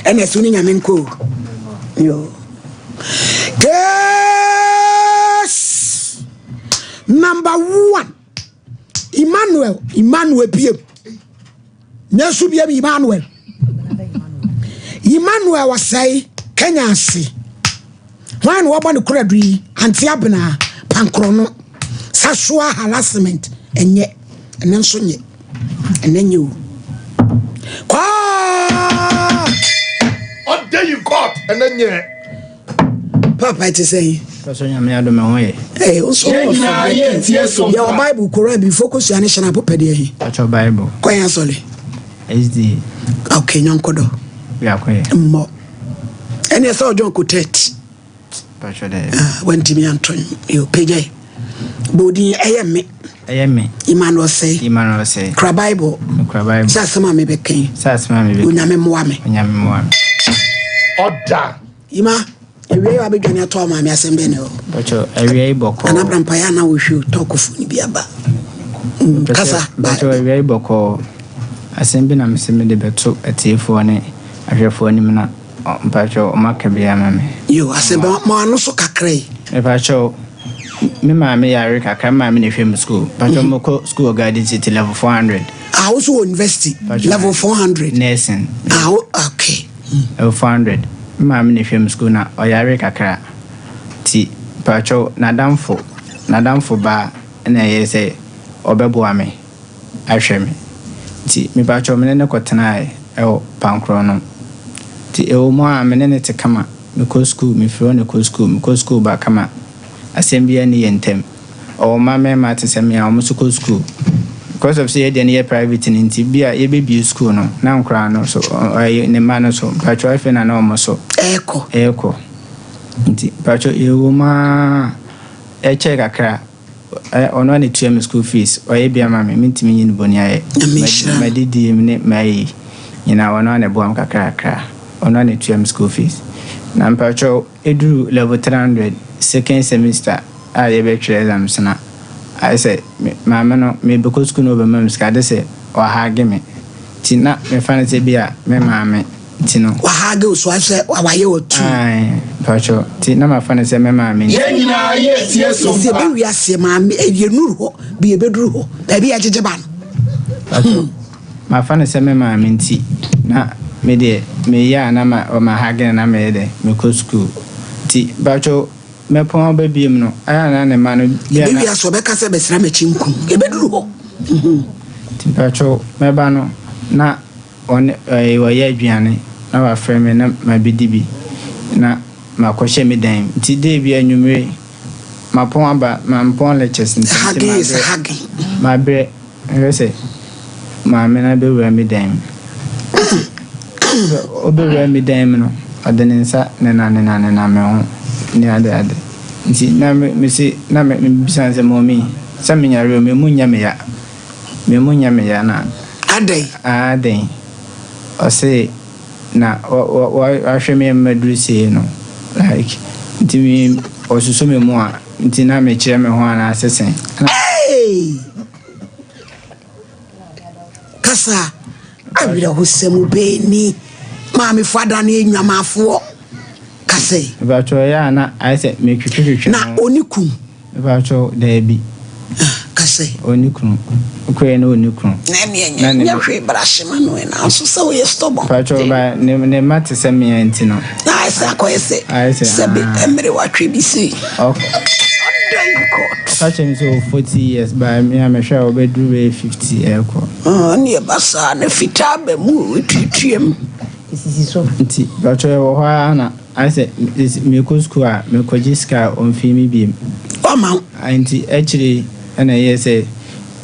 ene suni nyamenko yo yes number 1 Emmanuel piem nyesu bia Emmanuel was say Kenya ase when we born kradui anti abna pankrono sexual harassment enye enenso nye enenye o what day you got enenye papa it say personally me ado me hoye also your Bible Quran be focus your national popede hi your Bible kwanya sole SD okay nyankodo we are kwanya mo ene so John Kotet pastor there when Timmy Anton you page body ayeme Emmanuel say Kra Bible sasema me beken unyame moame order ima ewe abedwane ato ama me asembe ne o bacho ewe iboko anabra mpaya na wo hwe tokofu ni biaba kasa bacho ewe iboko asembe na meseme de beto atiefo ne ahwefo ni na bacho makabia mame yo asembe ma anu so kakrai bacho me mama yare kakra mama ne hwem school bacho moko school guided city level 400 also university level 400 nursing okay level 400 mama ne hwem school na oyare kakra ti bacho nadamfo ba na yese obebo ame ahweme ti me bacho me ne kotena e pankro no ti e o mo amene ne te kama me ko school me fro ne ko school ba kama assembly ni yentem o mama ma te se me a mo school because of say dey private in tibia e be school no na nkra no so ne ma no so bacho afi na no mo so eko nti bacho e wo ma e check akra ono ne tuam school fees o ye bia ma me ntimi yin boni aye ma didi me mai ina ono ne boam kakra ono ne tuam school fees na bacho edru level 300 second semester a ye be try exams na I say mama no me because school no be mam ska de say o ha ge me ti na me fa na say bia me mama ti no wa ha ge so ase wa ye otu ai pacho ti na ma fa na say me mama ni ye nyina ye tie so se be wi ase mama e ye nuru ho bi e be duru ho e bi agege ba no pacho ma fa na say me mama nti na me de me ya na ma ha ge na me de me ko school ti pacho me pon ba biem no aya na ne ma no bia na so be ka se be sra machi nku e be duru ho ti pacho me ba no na on wa ye aduane na wa frame na ma bidibi na ma ko hye me dan ti de bia nwumre ma pon aba ma pon lectures nti ma bre se ma me na be wa me dan o be wa me dan no adenensa ne na me ho ni ade nti na me si na me bisanse momi sa me nyare me munya me ya na adai o say na o ahwe me madrusi no like nti me o susu me mu a nti na me kire me ho ana asesen kasa awira hosemu be ni ma me fada na enwamafo kase bacho ya na I say me twitwitwe na onikum bacho da bi kase onikum ko na onikum na me hwe brashima no na so so ye stubborn bacho ba ne mate se me anti no na say akoyese se be emre watwe bi si okay such as 40 years by me am sure obedru 50 eko ne basa na fitabe mu twitwem isisi so nti bacho wo ha na I said me ko school a me ko jiska on fi mi bi o ma anti actually na ye say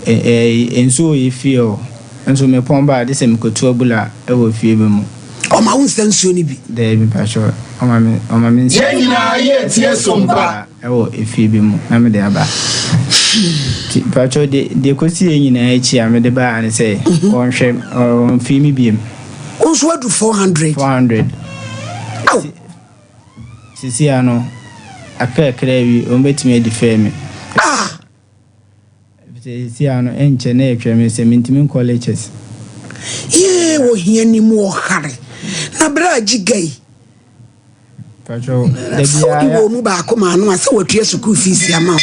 enso ye feel enso me pomba de se me ko tuabula e wo fie be mu o ma un senso ni bi de bi bacho o ma me ye nyina ye tie sompa e wo e fie be mu na me de aba ti bacho de ko si nyina echi a me de ba an say on hwe on fi mi bi also do 400 sisi ano akakra wi o betime defame sisi ano enche na etweme se mintimi colleges ye wo hia ni mu ohare na bra gigay Pacho wo mu ba ko ma no ase wotua school fees ama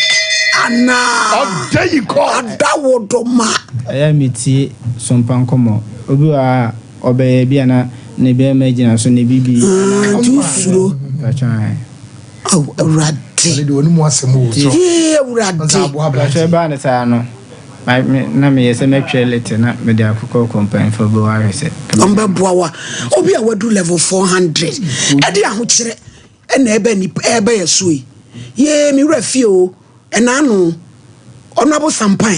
ana adawo do ma aya meti Sompa Nkomo obi wa obeye bia na ne be magina so ne bibi tu furo Pacho oh urade de wonu mu asemo wo so urade Pacho ba ne sa no na me yese metwe lete na me de akoko company for bo ahese omba boawa obi a wadu level 400 e de ahokire e na ebe ni ebe yesui ye mi rafi o e na no onabo sampan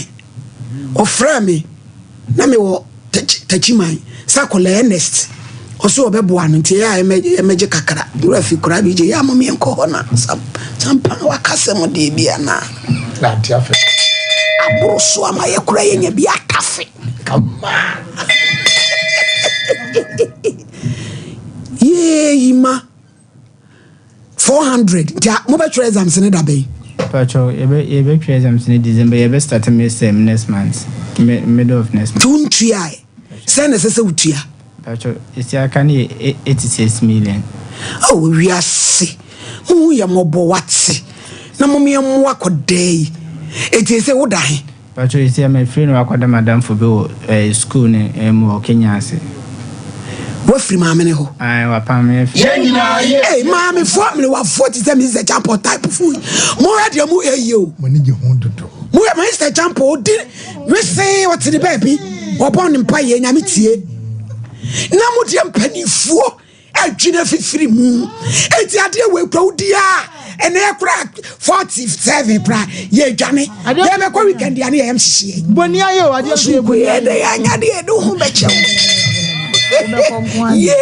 ofra me na me wo tachiman sakola ernest oso obeboa no ntie ya emeje kakra rafi kura bi je ya mami enko ho na sampan wakasem de bia na tia fe abroso ama ye kura ye nya bi akafe kama ye ma 400 ja mo be try exams ne da be Pacho ebe try exams in December ebe start next month middle of next month tuntua send se utua Pacho isi aka ni 86 million oh we are see mu ya mobo wate na mo me mo akodai eti se wo dan Pacho isi am free no akwada madam for be school ne mo Kenya ase wo free maame ne ho ai wa pa me eh maame for me wa 40 say me se champo type food mo ready mo eyi o mo ni je ho dodo mo ya me se champo di we say what the baby obon mpa ye nyame tie na mo die mpanifuo adwina fifiri mu eti ade we kwudia ene ekura 47 pra ye dwane ye be kwa weekend ya ne yam hihie boni ayo ade so ko ye de ya nya de do hu be chew ye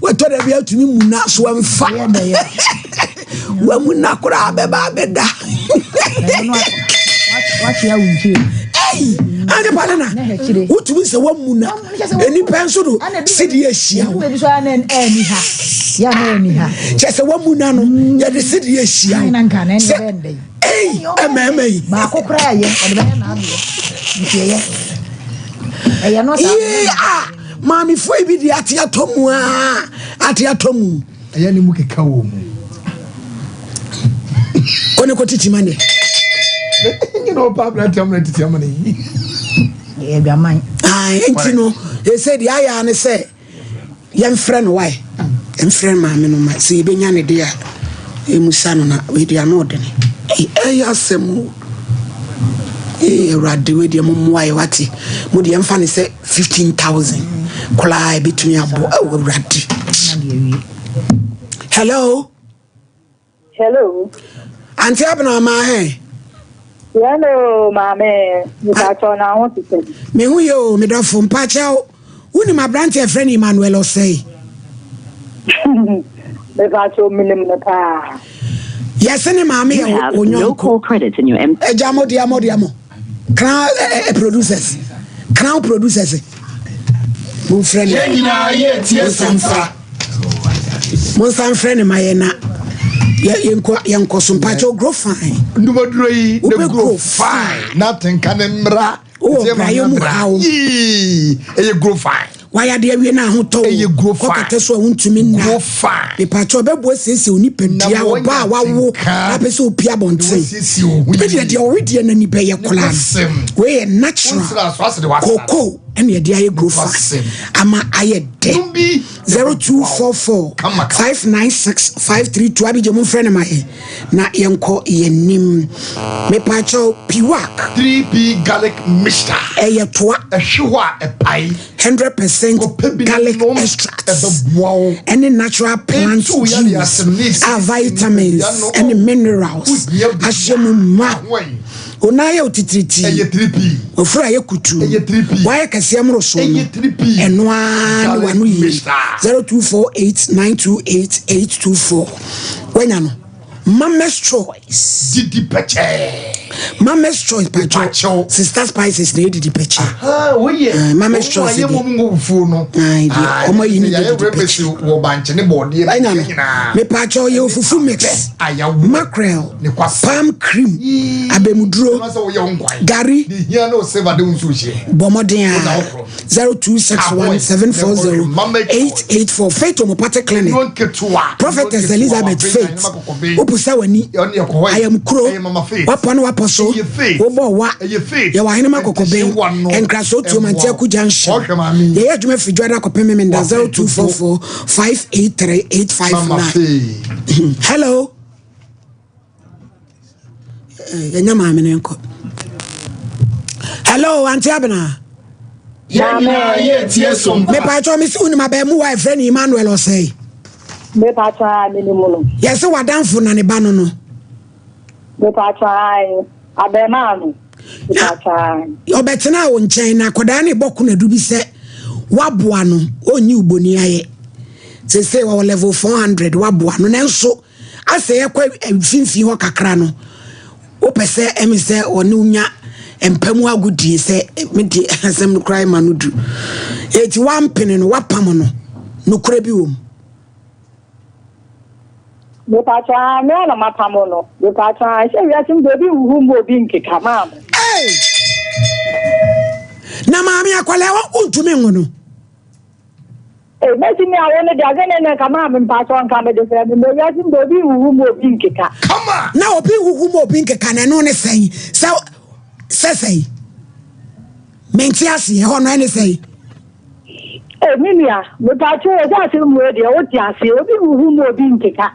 we to de bia tumi muna so amfa wa muna kura be ba be da what ya wunje ei ande palana utumi se wa muna eni penso do sidi ehia wo be so na eni ha ya na eni ha chese wa muna no ya de sidi ehia na nka na eni bende ei ememe ba kokora ye ode be na ado ntiye eya no sa mami foi bi di ati atomu eya ni mu keka wo mu kone ko titi mane you know pabla titi amane e bia man enti no e said ya ne say yem friend why em friend mami no ma se be nya ne de a e musa no na we dia no de ne e ya semu rade we dia mo aye wati mo dia mfa ne say 15,000 kola between abo rade hello auntie abna ma he hello mame mi ta chona won ti se me hu yo me do fo mpa chao woni ma branch e friend Emmanuel Osei me ba cho milim na pa yes ne mame e no call credits in your jamo diamo crown producers mo friend nyina ye tie Sompa mo san friend mayena yenko Sompa cho grow fine nduboduro yi the grow fine nothing can mra brayo mu hawo eye grow fine why de awie na hoto ko kete so wuntumi na grow fine be pacho bebo sese oni pedia oba wawo na pese opia bonten be de already na ni be ye kola we natural koko and ye dey grow fine ama aye de 0244 596 532 abije mo friend ma he na yenko yenim me pacho piwak 3p garlic mixture eye toa ehwa epai 100% garlic extract any natural plant juice vitamins and minerals ashemu ma onaye otitriti eye 3p ofura ye kutu eye 3p why kase amro so eye 3p eno an wanu yi 0248928824 wenya no Mama's Choice. Didi Peche. Mama's Choice, Pacho. Sister Spices, Didi Peche. Oh, yeah. Mama's Choice. I'm me Pacho, you fufu mix. Mackerel, palm cream, abemudro, Gary, Bomodin, 0261740884. Faith Omopate Clinic. Prophetess Elizabeth Faith. Opusawani. I am crow. Wapano waposo. Obo wa. Yawa hinema kokobe. And Kraso to Manchaku Junction. The edge me fijwada kopeme menda 0244583859. Hello. Hello, Auntie Abena. Me pacho mi si unima be mu wife friend Emmanuel or say. Me pacho minimum. Yes, what down for na ne ba no no. Me pacho abemanu. Me pacho. Obetina wo nchen na koda na boku na du bi se waboa no onyi uboni aye. Say we level 400 waboa no nenso ase ye kwa finfi ho kakra no. Opese emise oni unya empamu agudi se medi asem no cry manudu. Eti one penny no wapam no kura bi wom. Me pacha me na mapamo no. Me pacha se wi asim do bi wu mo bi nkeka mam. Hey! Na maami akwale wa untumi ngono. Eh meti me awon de agene na kama me pacha nka me de se me wi asim do bi wu mo bi nkeka. Come on. Na obi wu mo bi nkeka na no ne sen. Say menti ase ho no ene say minia me pacho e ja se mu e de o ti ase obi wu mo bi nkeka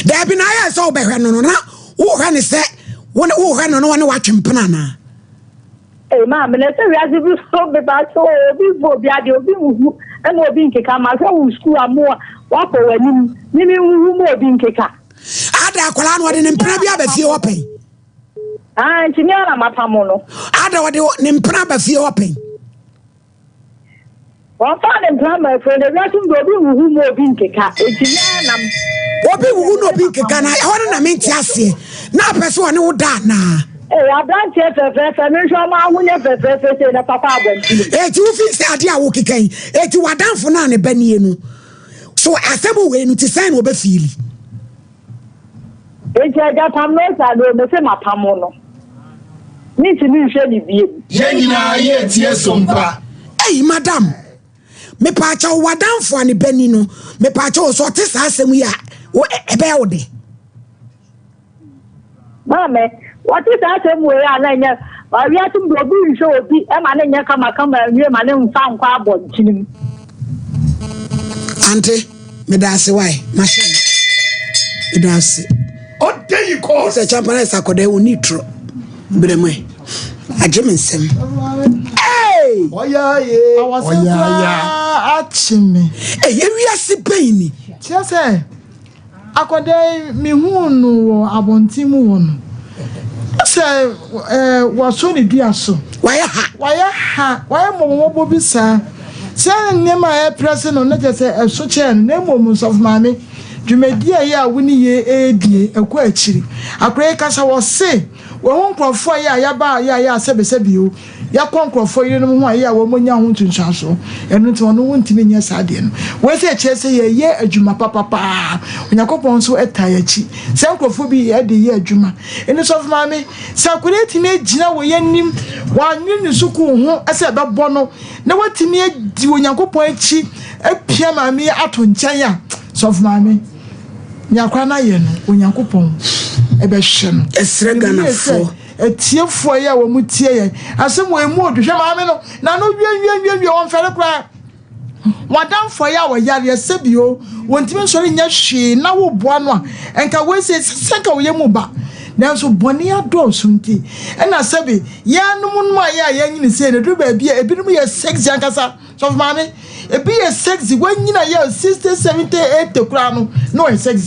da bi na ya so obehwe no na wo hwa ne se wo hwa no no wa twempena na ma me na se wi ase bi so be pacho obi vo bi ade obi wu e mo bi nkeka ma so wu school amu wa ko wanim ni wu mo bi nkeka ada akwala no de ne mpena bi abafie open engineer na mapamo no ada wode ne mpena ba fie open won fa ne mpena my friend we atum do obi wu mo obi nkeka engineer na obi wu no obi nkeka na ho na menti ase na pese woni wo da na abranche fefe me so ma hunye fefe se na papa abonti ti wo fi se ade a wo kekan ti wadanfo na ne banie no so asemu we no ti sign wo be feel ja pam no sa do me se mapamo no ni ti ni hwe ni bie ye nyina ye tie sompa hey madam me pa cha wadanfo ani bani no me pa cha so te sa asem ya ebe wo de mame what is that asem we ya na nya wa wi atum do bi hwe obi e ma na nya kama nwie ma ne mfa nkwa abonchinim ante me da se why machine me da se oh there you call se champana sa koda wo nitro bremwe ajemensem hey oya achimi wiase paini tiase akoda mi hunu abontimu wono se waso ni duaso waya momobo bisa se nema e press no na je se so chen na momum of mame dwumedia ya woni ye edie ekwa akiri akure kasa wo se wo nkrofo ya ba ya sebesebio ya konkrofo yire no ho ya wo monya ho tunchaso eno ti wono wontimi nya saade no we se chese ye adwuma papa onyakopon so etayachi se nkrofo bi ye de ye adwuma eno so mame se akure timi agina wo yanim wa nwini suku ho ase bebo no na watimi adi onyakopon achi apia mame ato nkyan ya so mame nyakwa na ye no onyankopon ebe hye no esre ganafo etiefo ya wo mutie ye asem wo emu odhwe maame no na no wie won fere kra wadamfo ya wo yare sebio wontime sori nya hwe na wo boa no a enka we se senka wo yemu ba nanso boni adosu nti ena sebi ya num no ya nyini se ne do ba bia ebinum ye sex yankasa so maame ebi ye sex wanyina ye 60 70 80 kra no ye sex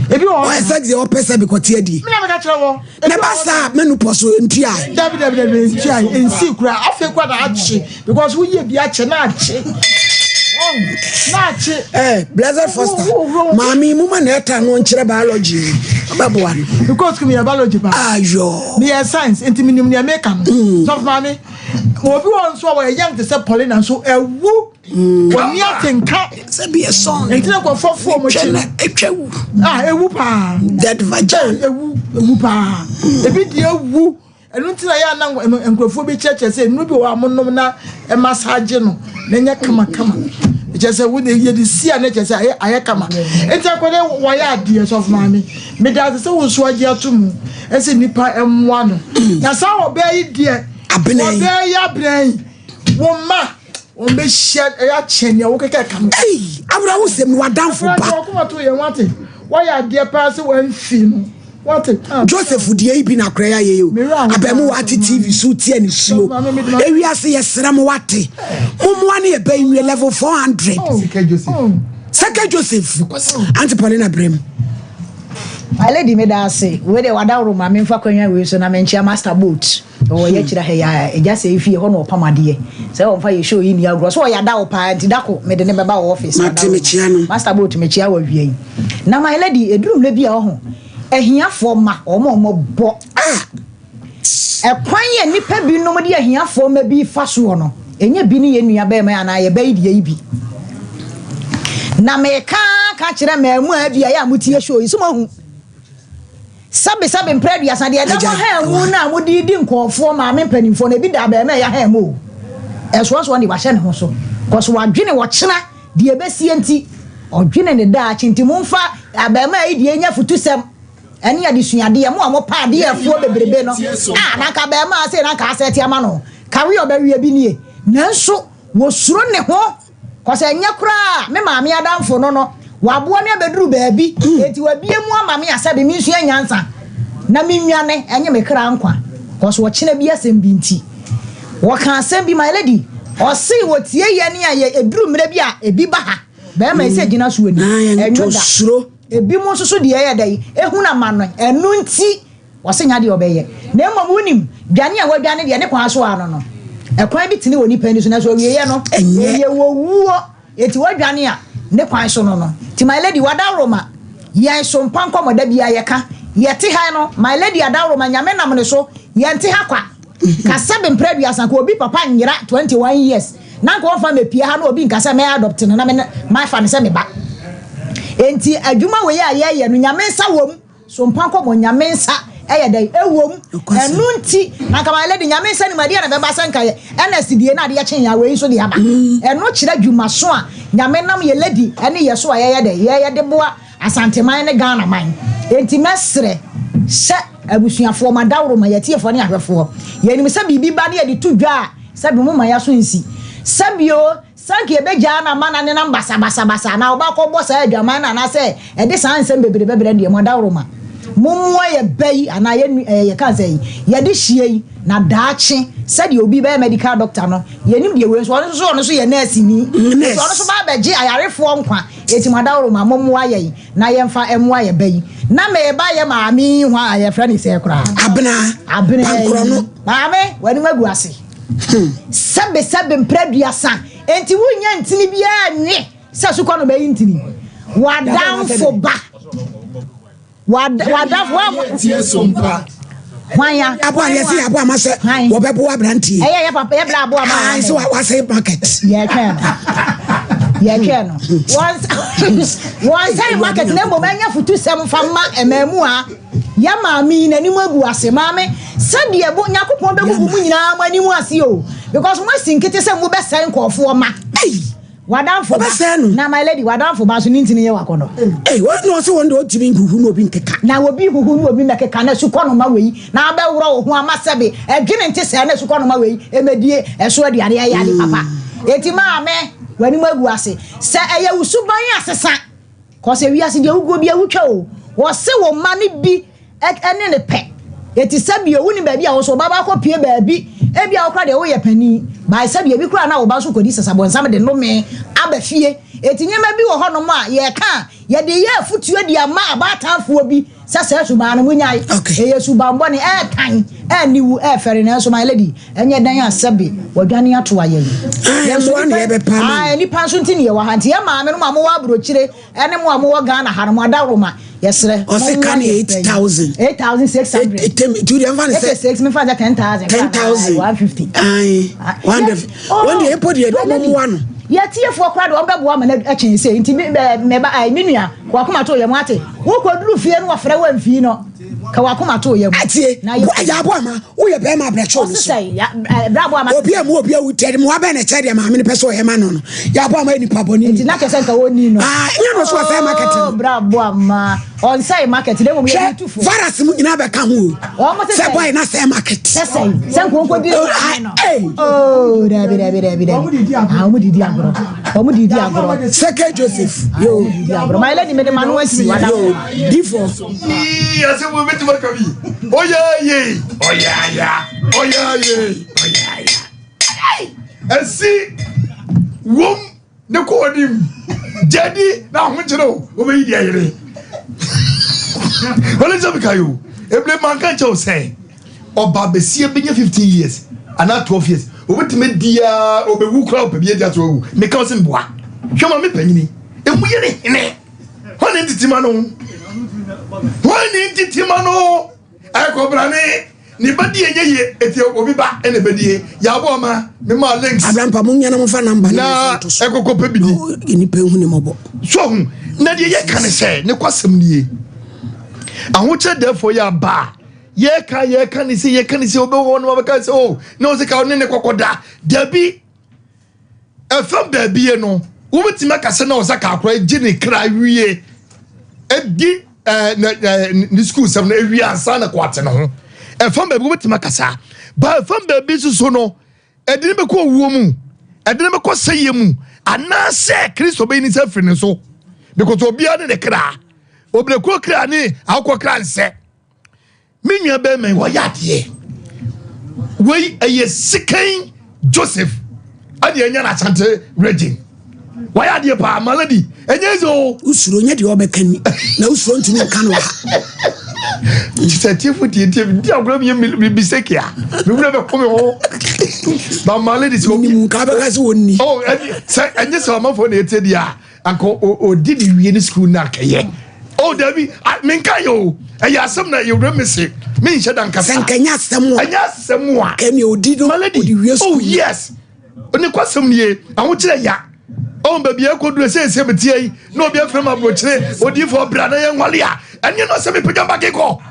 ebi o sex o pesa be kotie di me na me ka kire wo na basa menopause nti ai david nti ai ensi kra afi kwa da achi because we ye bi achi na achi blessed foster mami muma na eta no nkire biology Babuan. Because come here biology ba. Ayo. Me science enti minim ne make am. So mami. Obi won so we young to say Pauline and so ewu. When you atenka say be a song. Enti na ko fofo mo chi. Etwewu. Ewu pa. That vagina. Ewu pa. Ebi di ewu. Enu ntina ya na enkrofo bi cheche say nu bi wa monom na e massage no na nya kama. Just when you see an just I come. It's a good why ideas of mommy. Me does so swag to me as a nipper M1. That's how obey dear. Obey your brain. Woman, on be shed a chain. You okay? Come. Hey, I would say more down for what? Why are dear person when film? What Joseph would ye be na cry you? Abemu wati TV suit and slow. We are say Sramwati. One bay level 400. Second Joseph. Auntie Paulina Brim. My lady made us say, where they were down room, I mean, for Konya, so I mention master boat. Or yet, just say if you honor Pamadia. So, if you show in your gross, or your dow pie, Tidako made the name about office. Master boat, Mechia will be. Now, my lady, a room may be a home. Here for ma or more bo. A quanya nipper be nobody here for maybe fast one. And ye bini in your baby and I obeyed ye. Na me can't catch them, I am with your show is more. Sabe previous and the other hair wound would you didn't call for my penny for the bid I may have more. As was one the Washan Hoso. Cause one dinner watching the abessianti or dinner the Dutch in Timonfa, I bear made the enya for 2 sem. Any addition idea more party for the Brebeno. Nakabema say Nakasset Yamano. Carry your berry bini. Nanso was thrown the hole. Cause I nyakra, me mammy are down for no. Wabuania bedru baby. It will be a more mammy, I said the mission answer. Namimiane, and you make crankwa. Cause watching a BS and binti. What can send be my lady? Or see what ye a broom rebia, a bibaha. Bema said, you know, and you're slow. Ebi mo so de ya dai ehuna ma no enu nti wo se nya de obeye na emom wonim dwane a wadwane de ne kwa so ano no ekwan bi tini woni pani so na so wiye no ye wo wuo eti wadwane a ne kwan so no ti my lady wadaroma ye Sompa Nkomo da bia ye ka ye te ha no my lady adaroma nyame nam ne so ye nte ha kwa ka sebe mpradu asanko obi papa nyira 21 years na ko fa me pia ha no obi nkasa me adopt no na me my fa ne se me ba enti adwuma we ya no nyame nsa wom Sompa Nkomo nyame nsa dai ewom enu nti na ka my lady nyame nsa ni made na be ba sanka ye NSD na de ye chen ya we so de aba enu kira adwuma so a nyame nam ye lady ene ye so a ye dai ye de boa asanteman ne Ghana man enti mesre se abusuafo madawro ma ye tiefo ne ahwefo ye nim se bibi ba de to dwa se bi mo ma ya so nsi sabio sanki ebeja na mana ne nam basa na oba ko bossa adwama na se e de sansem bebre de madawro ma mumwa ye bayi ana ye ka say ye de hie na daache said you be medical doctor no ye nim de we so no so ye nurse ni so so ba beje ayarefo nkwa eti madawro ma mumwa ye na ye mfa emwa ye bayi na me ba ye maami hwa ye fra ni se kura abena pankro no maame wani magu ase sabe mpraduasa enti wunya ntini bia nwe se so kono be ntini wadan fo ba wada fo tie Sompa Wanya abo yesi abo amase wo bebo abrantie ye papa ye bla abo ama so wa say market ye can once say market na mo manya futu sem fama emamu a ya maami na nimu agu ase maame sade ebo nyakopon be gugu mu nyina ma nimu ase o because mo sinkete se mo be sen kofo ma wadanfo na my lady wadanfo ba so nintini ye wakono what no so wonder otimi gugu no bi nkeka na obi gugu no obi mekeka na sukono ma wei na ba wuro ho amasebe edwene nte se na sukono ma wei emedie eso aduane ya yade papa eti maame wani magu ase se eye usuban asesa ko se wi ase de ugo bi awutwa o wo se wo ma ne bi ene ne pe eti sabi o woni ba bi a wo so baba ko pie ba bi e bi a wo kra de wo ye pani ba sabi e bi kra na wo ba so kodi sasabo nsam de no me abafie eti nyema bi wo hono ma ye ka ye de ye afutu adi ama abatanfo bi sasa suba no munyai e suba mbone e kan e niwu e fere na so my lady enye dan asabi wadwane ato aye ye so ane e be pa ni panso ntini ye wa hanti ye ma me no ma mo wa brochire ene mo wa Ghana har mo adawro ma Yes, sir. Or say can 8,000. 8,600. To the advance 6 me for 10,000. 10,000. 150. Aye. Wonderful. When the airport you one. Yɛtie fo kwado ɔbɛboa ma na akyin sɛ nti me ba ai menua wakoma to yɛ mu ate wo koduru fie no wɔfrɛ wa mfii no ka wakoma to yɛ mu atie ya aboa ma wo yɛ bɛ ma brɛcho no so bra boa ma obi wu tɛde mu abɛ na kyɛ de ma me ne pɛ so yɛ ma no ya aboa ma ni paboni nti na kɛsɛ nka woni no nya no so afɛ market no bra boa ma on say market de mo yɛ tu fo varas mu nyina bɛ ka ho sɛ boy na sɛ market sɛ nkonko di no oh dabi mu didi Omu didi agro. Second Joseph. Yo, didi agro. My lady made man wasi wala. Yo, divorce. Yes, we met Makabi. Oh yeah. Oh yeah. Oh yeah. And see, wom ne ko dim. Jadi na ho chiro, o be di ayere. Wala jabi kayo. Eble man kan cho say. Oba be sie be 15 years. Ana 12 years. Obetime dia obewu kra opebie dia to owu me ka osin boa hwema me panyini emu ye ne hene hone ntitima no akobrane ni badi enye eti obi ba ene badie ya bo ma me ma links abrampa mu nyana mo fa number na ekoko pebidi ni pe hu ne mobo so hu na de ye kan se ne kwasem nie ahoche therefore ya ba ye can ni say obe won ma ka say oh no say ka ne kokoda dabi efam dabi no wo betima ka se na o saka akora gine kra wie edi ni school sem na wi ansa na kwate no ho efam dabi wo betima ka sa ba efam dabi so no edine be ko wuo mu edine be ko seye mu ana se Kristo be ni se firi so because obi ane ne kra obre ko kra ni akọ kra nse Minya be men wo yade we eye sikan Joseph ade anya na chante regin wo yade pa maladi enye zo usuro nya de obekani na usuro ntumi kan wa Chitifu di agro mi bisekia mi wure be come ho ba maladi so ni mu ka be ka se wonni oh enye so amafo na ete dia anko o di di wie ni school na kaye oh David minka yo eya asem na you remese me nsheda nkasa senkanya asem a kemi odi do odi wie school oh yes oni kwasem nie aho kire ya oh baby akodu se betie na obi afrem abrochire odi fo bra na ye nwale a enye no se me pejamba keko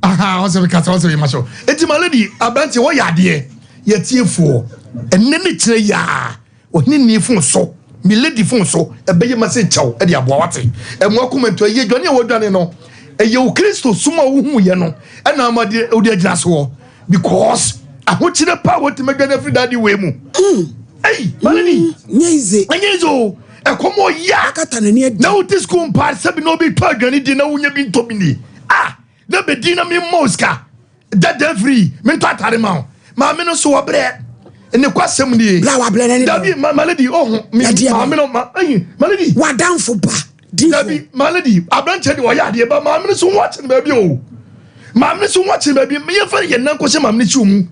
aha o se me kasa o se me macho eti malady abanti wo yade ye tiefo enne ne kire ya oni ni fun so mi lady fun so ebeye mase chaw e de aboa wate emu akomento ye dwane wo dwane no eye o Kristo suma wo hu ye no e na amade odi agina so because ahochire pa wo timegana free daddy we mu hey malady nyezo ekomo ya kata na ni na uti school part sabi no be to adwane di na wunya bi ntobini na be di na mi moska that free me to atare ma me no so obre ene kwasem ni bla wa bla ni Dabi malady oh me no malady wa danfo ba Dabi malady abranche de wo ya de ba me no so watch na ba o me so watch na ba me ye fa ye nan ko se me chi mu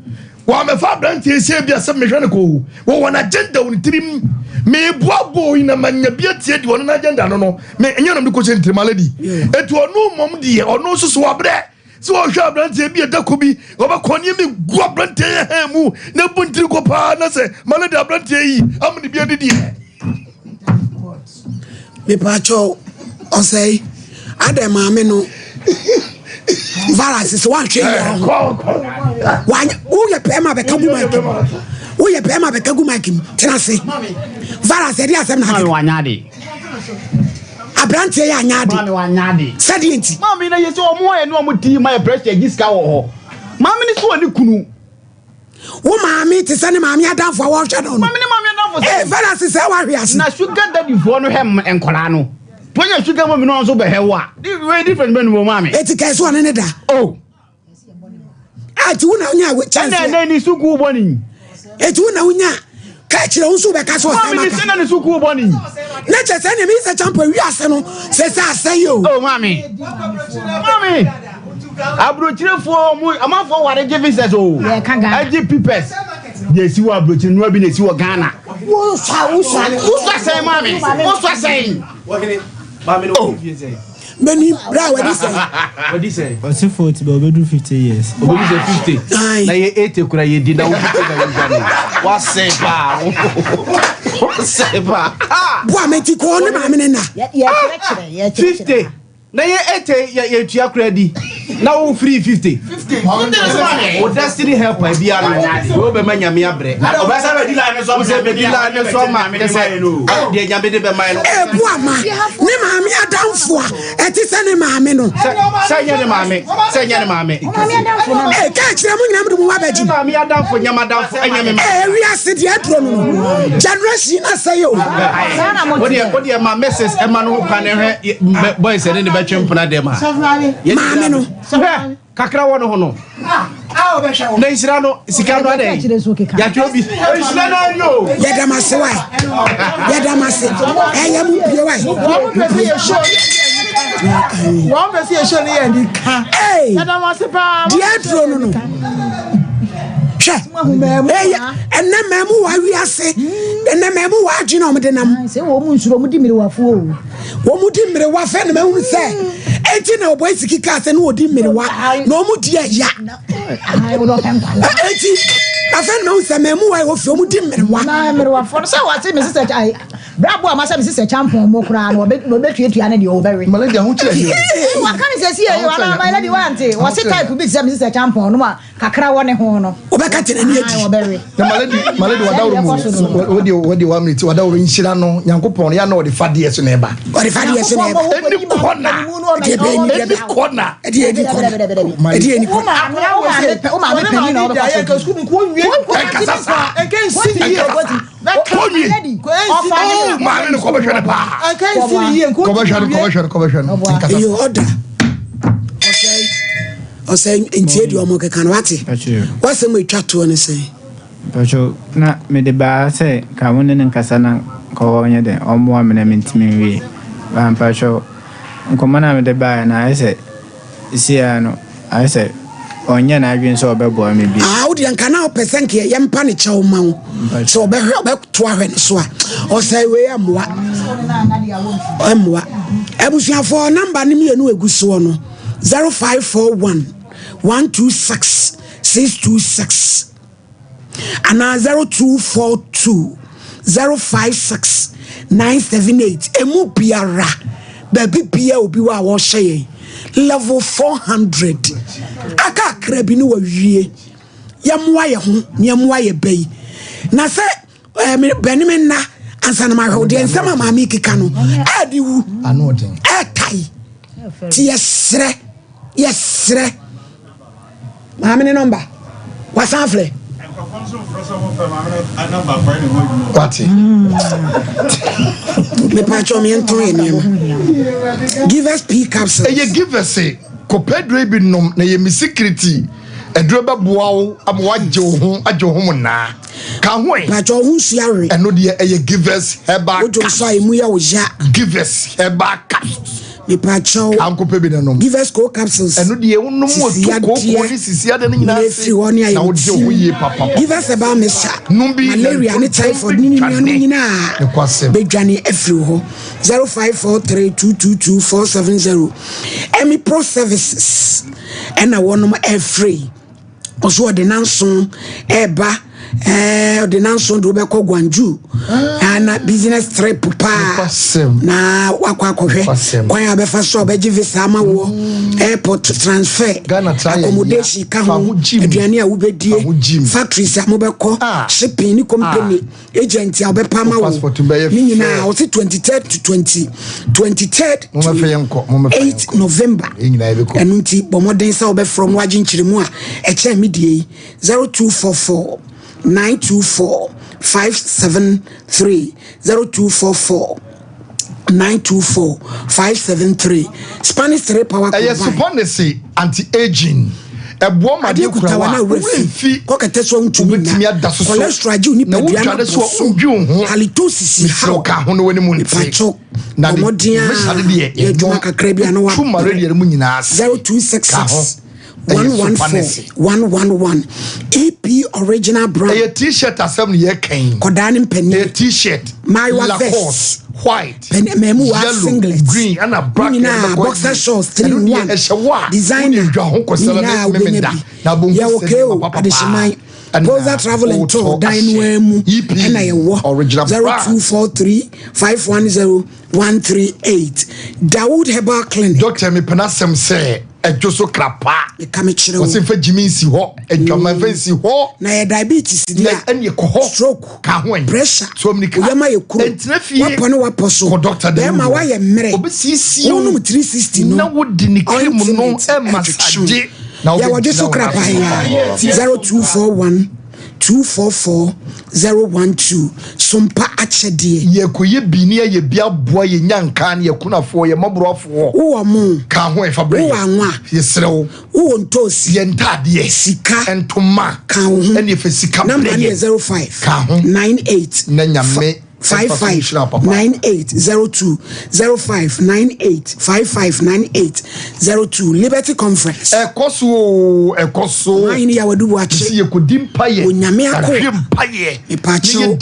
wa me fa abranche se bia se me hwe ne ko wo wona agenda won tirim me boabo ina manya bia tie de wona agenda no me enye nam de ko se tirim malady etu onu mom de onu so so abre so hwa abranche bia da ko bi oba konye me gu abranche ha mu na buntiri ko pa na se malady abranche yi amni bia de me pacho o say adam ame no virus one hwe wo ye pema be kagu mike wo ye pema be kagu mike tena se virus e dey asem na ha wanyade abranche ya anyade mami wanyade sedienti mami na yesi omo ye no omo di my pressure giska wo ho mami ni so ani kunu wo mami te sane mami adanfo a wo hwe no mami ni mami adanfo virus se wa hwe ase na sugar daddy fo no hem enkola no Tonya sugar mami no so be hewa. We different ben mo mami. Eti kai so ne da. Oh. Ati una unya chance. Na ni suku boni. Eti una unya ka kire unso be ka so sama. Mami ni se na ni suku boni. Na che se ne mi se champo wi ase no se se ase yo. Oh mami. Mami. Abrochirefo mu amafo ware give visas oh. Yeah, kan Ghana. Aji pipes. Dey si wa abrochire no bi na si wa Ghana. Wo sa say mami. Wo say. Mami no fit say. Many bra what do you say? What's 40 but we do 50 years. We do say 50. Na ye 80 kura ye di na wo 50 na wo gane. What say ba? What say ba? Boa meti ko ne ma me na. Yeah, 50. Na ye 80 ye tua kura di. Na wo free 50. 50. O destiny helper bia no. Wo be manya me abre. Obasa be di la ne so Wo be di la ne so ma. De nyame de be man. Boa ma. Ne ma me adamfo a. Eti se ne ma me no. Sanya ne ma me. Sanya ne ma me. Ka kire mu nyam de mu abaji. Ma me adamfo nyama adamfo anya me ma. Wi ase de adro no. Generation asayo. Wo de ma message e ma no pa ne hwe boys ne betwempona dem ha. Ma me no. Kakra wono ho no. Na isira no sika no ade. Ya twa bi. Isira no yo. Ya damase wai. Ya damase. Eya mu bie wai. One person show ni and ka. Ya damase pa. Dia dro no no. Enne memu wa wi ase. Enne memu wa adwena om de nam. Se wo mu nsuro mu di mirewafo o. Wo mu di mirewa fe na mehu se. Enti na oboy sikika ase na odi mirewa. Na omu di ya. Ai wo do kan kwala. Enti afen na se memu wa wo fi omu di mirewa. Na mirewafo se wa se me sister ai. Brabo amasa me sister champion mo kura na no betuatua na de o bewe. Malady hu kire. Wa kan se si e wa na my lady wante. Wo se type bi se me sister champion no ma kakra wo ne ho no. Obeka tena ni edi. Na malady wadawro mu. Wodi 1 minute wadawro nshira no Nyankopon ya na odi fade so na eba. Odi fade so na eba. Eni kona. Edi kona. Edi kona. Edi eni kona. O ma me peni na o ba ka school ko wie. En kan si ye ko wie. Mami no ko be hwere pa. En kan si ye ko. Ko be hwere. You order. Okay. O say entie di omo keka no ate. Wase mo etwa to ne say. Pacho na me de ba say ka wonne ne nkasa na ko wonye de omo amena mentimi wi. Ba pacho nkoma na me de ba na ese isia no I say onye na adwen so obebo me bi. Wo de nka na percent ye yempa ne chew ma wo. So obehwe obeto ahwe ne so a. O say we amwa. Amwa. Ebusuafo number ne mienu eguso no. 0541 126 626 and 0242 056 978 emu biara baby bia obi wa wo hye level 400 aka krabi ni wa wie yamwa ye ho yamwa ye bai na se benim na ansa na ma hwo de nsema ma mi kika no adi wu anoden etai ti yesre maame ne number wasanfle what me pacho me ento eniem give us p capsules ye give us ko pedro bi nom na ye mi security edro ba boawo amwa agye ho na ka ho e pacho hu suare eno de ye give us herbal ojo so emu ya oja give us herbal capsules me pacho anko pe bi na nom give us co capsules eno de wonom otu ko ni sisia de nyina na oje ho ye papa give us about mesa numbi malaria ni typhoid ni nyina bedwane afri ho 0543222470 emi pro services ena wonom every oso de nanso eba de nanso do be ko gwanju na business trip pa na wakwakohwe kwan abefa so obeji visa ma wo airport transfer accommodation ka ho aduane a wobedie factories amobeko shipping ni company agent a obepa ma wo ni nyina o 23rd to 23rd to 8 November enunti bomoden sa obe from wagin a eche medie 0244 924 573 0244 924 573 Spanish 3 power combine. Yes, supponesi anti-aging. Ebo ma de kurawa we fi kokete so ntumi na cholesterol ji ni padua na so halitosis how ka ho no wani mu nti na modia e dwuma kakra bia na wa tuma radio mu nyina 0266 111 EP original brand. A t-shirt asem ye kan. Kodani penny. A t-shirt. My vest. white, yellow, singlet, green, and a black boxer shorts 3-in-1 designer ya okay o adishimai Boza travel and tour dine mu and I walk 0243-510-138 Dawood Herbal Clinic. Doctor me penasem say Joso krapa e kamechire o se fa jimi si ho edwama fa si ho na ya diabetes dia ene ko ho stroke ka ho pressure so mni ka yama ye kuro wapone waposo doctor de ma wa ye mere obisisi no 360 no na wodi ni cream no e massage na ya wajeso krapa ya 0241-244-012 Sompa Achedie. Ye koye bini ye bia boa ye nyanka ne ye kunafo ye mabrofo. Wo mo ka ho e fabre. Wo anwa. Ye serewo. Wo ntosi. Ye ntade sika entoma. Ka ho. Ene ye fe sika number 05 ka ho 98 na nyame 5598-02-0598-5598-02 Liberty Conference. Ekoso. Mine ya wadu wache. Si ye kodim paye. Onyame ako. Paye. Ipacho.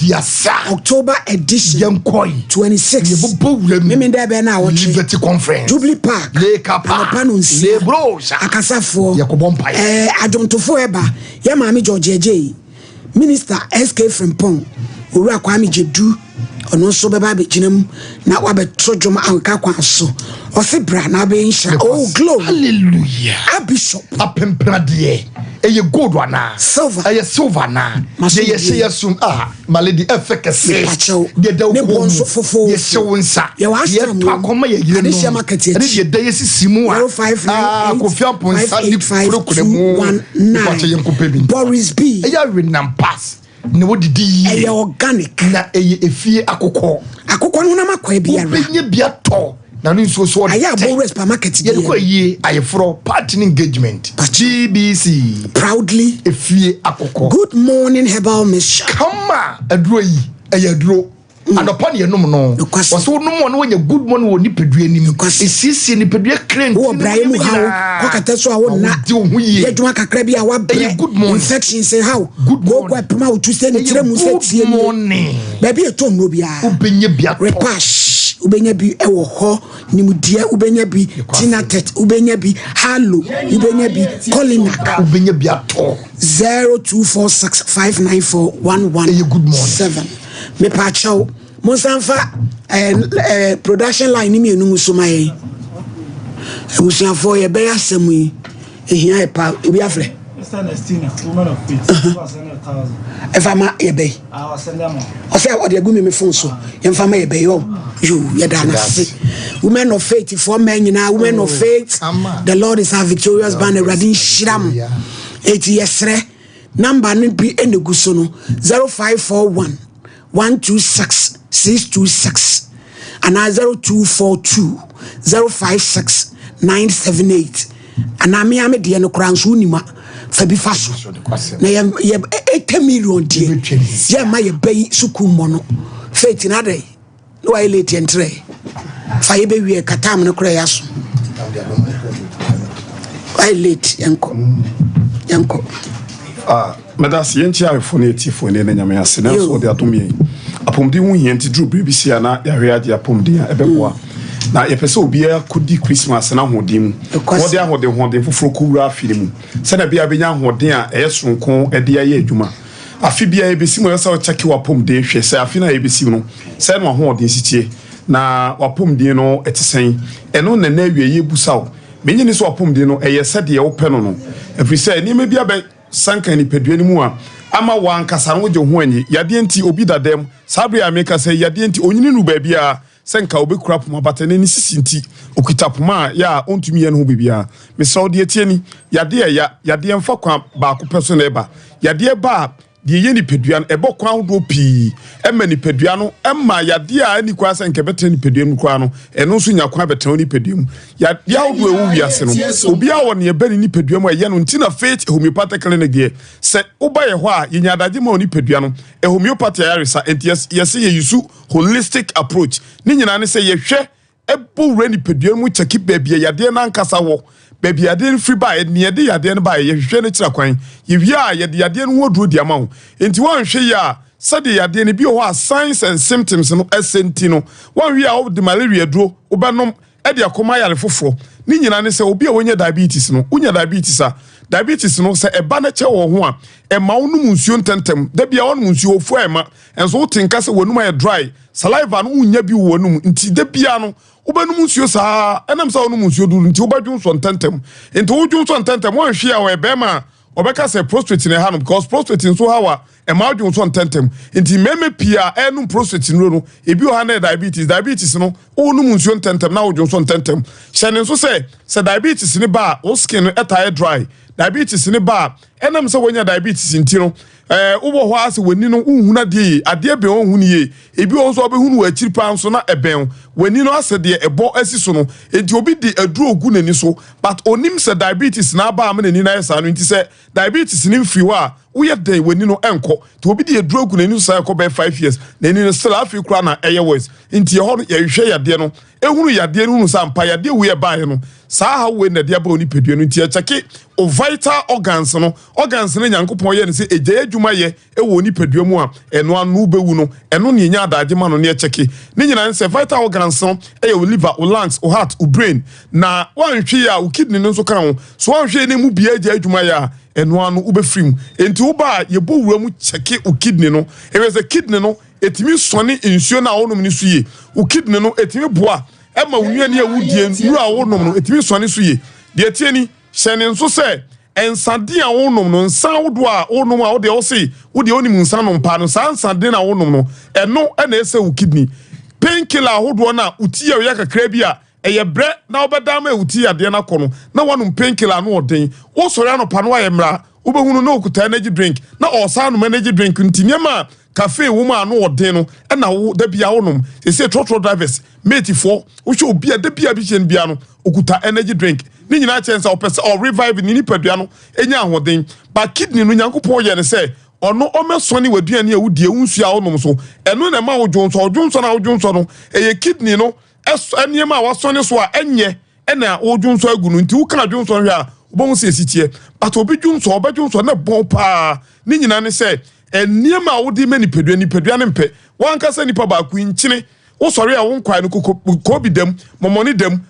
October edition. Yenkoi. 26. Ye bobo wurem. Mimi nda be na wache. Liberty Conference. Jubilee Park. Leka Park. Le bros. Akasafo. Ye ko bompaye. Adontofo eba. Ye maami George J. Minister SK Frimpong. Owura Kwame Jedu. Ono so beba be ginam na wa be trodwom anka kwan so o se bra na be insha oh glory hallelujah a bishop apemprade eye gold wana silver eye silver na ye yesum malady efekese de da ko fofo ye sewonsa ye wa to akoma ye yire no ye da ye sisimu kofi aponsa ni prokuremu ko che yenkope bi Boris B eye renam pass ne wodidi eye organic na eye efie akokọ no na makwa biara benye bia to na no nso so aya bo supermarket ye ko yi ayefro party engagement GBC proudly efie akokọ good morning herbal mission kama aduro yi eye aduro adopon ye num no waso num no wonya good morning wo nipadua nim esisi nipadua krent wo brae mu hawo kokata so awo na ye dwuma kakra bi a wa bre infection say how go pema wo tu se ni tire mu se tie ni ba bi eto no bia ubenye bia repash ubenya bi ewo ho nimdia ubenya bi tinatet ubenya bi halo ubenya bi colinac ubenya bi ato 0246594117 good morning me pacho monsanfa production line ni enu musomaye ebusiafo ye be asemu yi ehia e pa obi afre woman of faith efama ye be o say o de gu me phone so ye mfama ye be yo ye da na se women of faith for men nyina women of faith the Lord is our victorious banner radin shiram 80 yesre number ni bi enegu so no 0541-126-626 and 0242-056-978 and I me de no kranso nima fa bi fa so na ye 8 million die ye ma ye bay suku mo no faith na dey no I late entre fa ye be wie katam no kra ya so I late yanko medas yenti afone etifone na nyame ase na so de atomie apomdi hu yenti dru bibisia na yahwe ade apomdi a ebeboa na yepese obi akodi Christmas na hodim wode ahode foforo kuwura afirimu se na bia benya hoden a eyesonko ede aye adwuma afi bia ebesi mo yesa o cheki wapomdi hwe se afi na ebesi no se na hoden sitie na wapomdi no etisen eno na na awie yebusaw menyi ni so wapomdi no eyese de ye wopɛ no efrise ni me bia be sanka ni pedua ni mu a ama wankasa no je ho anyi yade enti obi dadam sabre ameka say yade enti onyini nu ba bia sanka obekura poma batane ni sisinti okita poma ya ontumi ye no bibia me saudi etieni yade mfa kwa ba ko peso na eba yade ba de ye ni pedua no ebo kwa hodo pi ema ni pedua no ema yade a ni kwa sanka bete ni pedua mu kwa no eno nso nya kwa bete ni pedua mu yade hodo ewu wiase no obi a won ye bani ni pedua mu ye no ntina faith homeopathic clinic de se oba ye ho a ye nya adaje ma oni pedua no homeopathy yaresa entias yese ye yusu holistic approach ni nyina ne se ye hwe ebo wura ni pedua mu cheki bebia yade na nkasa wo baby yade free buy ne yade yade no buy ye hwe ne kira kwan ye wi a yade yade no woduro di ama ho enti won hwe ya said the idea be o signs and symptoms no esentino one we are the malaria dro obanom e de akoma yare foforo ni nyina ne se obi a wonya diabetes no wonya diabetes no se eba na che wo ho a e ma wonum nsuo ntentem da bia wonum nsuo ofu ema enso wotinka se wonum aye dry saliva no unya bi wonum nti da bia no wobanum nsuo saa enam sa wonum nsuo duru nti wobadwu nso ntentem nti wodwu nso ntentem won hwe a we be ma obeka se prostate ne hanom because prostate nso hawa e ma adwu nso ntentem nti meme pia enum prostate no ebi o ha na diabetes no wonum nsuo ntentem na wodwu nso ntentem hyene nso se diabetes ne ba o skin etire dry diabetes ne ba enam se wonya diabetes nti no ubo ho ase wani no unhuna de ade be onhunu ye ebi o so obehunu wa akiri pa nso na eben wani no ase de ebo asiso no enti obi di aduro ogu nani so but onim se diabetes na ba am nani na yesa no nti se diabetes ni mfi wa uye de wani no enko to obi di aduro ogu nani so ekọ be 5 years nani no still afi kura na eye worse nti ye ho no ye hwe yade no ehunu yade no hunu sampa yade wu ye ba ye no saa ha we na de ba oni pedua no nti ye cheke o vital organs no nyankopon ye ne se eje adwuma ye ewo oni pedua mu a eno anu bewu no eno ne nya adaje ma no ne cheke ne nyina ne se vital organs no e o liver o lungs o heart o brain na wanhwe ya o kidney no so kan ho so wanhwe ne mu bia eje adwuma ya eno anu ubefrim enti wo ba ye bo wura mu cheke o kidney no e we se kidney no etimi sone nsuo na wonum ni suye o kidney no etimi boa e ma wunua ne awudie nuru a wonum no etimi sone suye de tieni hyene nso se ensade a wonum no nsan wodo a wonum a wo de wo se wo de onim nsan no mpa no san nsade na wonum no eno na ese wo kidney painkiller hodo na uti ya kakra bi a eye bre na obedam a uti ya de na kono na wonum painkiller no oden wo sori anopa no aye mra wo behunu na okuta energy drink na osan no energy drink ntinyema cafe woman no oden no na wo da bia wonum se trotro drivers mate for wo hwe obi a da bia bi chen bia no okuta energy drink ni nyina chance o pese o revive ni nipadua no enya ahoden ba kidney no nyankopon ye ne se ono omesone waduane a wudie wunsu a wonom so eno na ma wodwonso na wodwonso no eye kidney no eniema wasone so a enye ena wodwonso agunu nti wo ka dwonso hwe a obon se esitie but obi dwonso na bon pa ni nyina ne se eniema wodi mani pedua ne mpe wankasa nipa ba ku nkyene wo sori a wo nkwa no ko bi dem momoni dem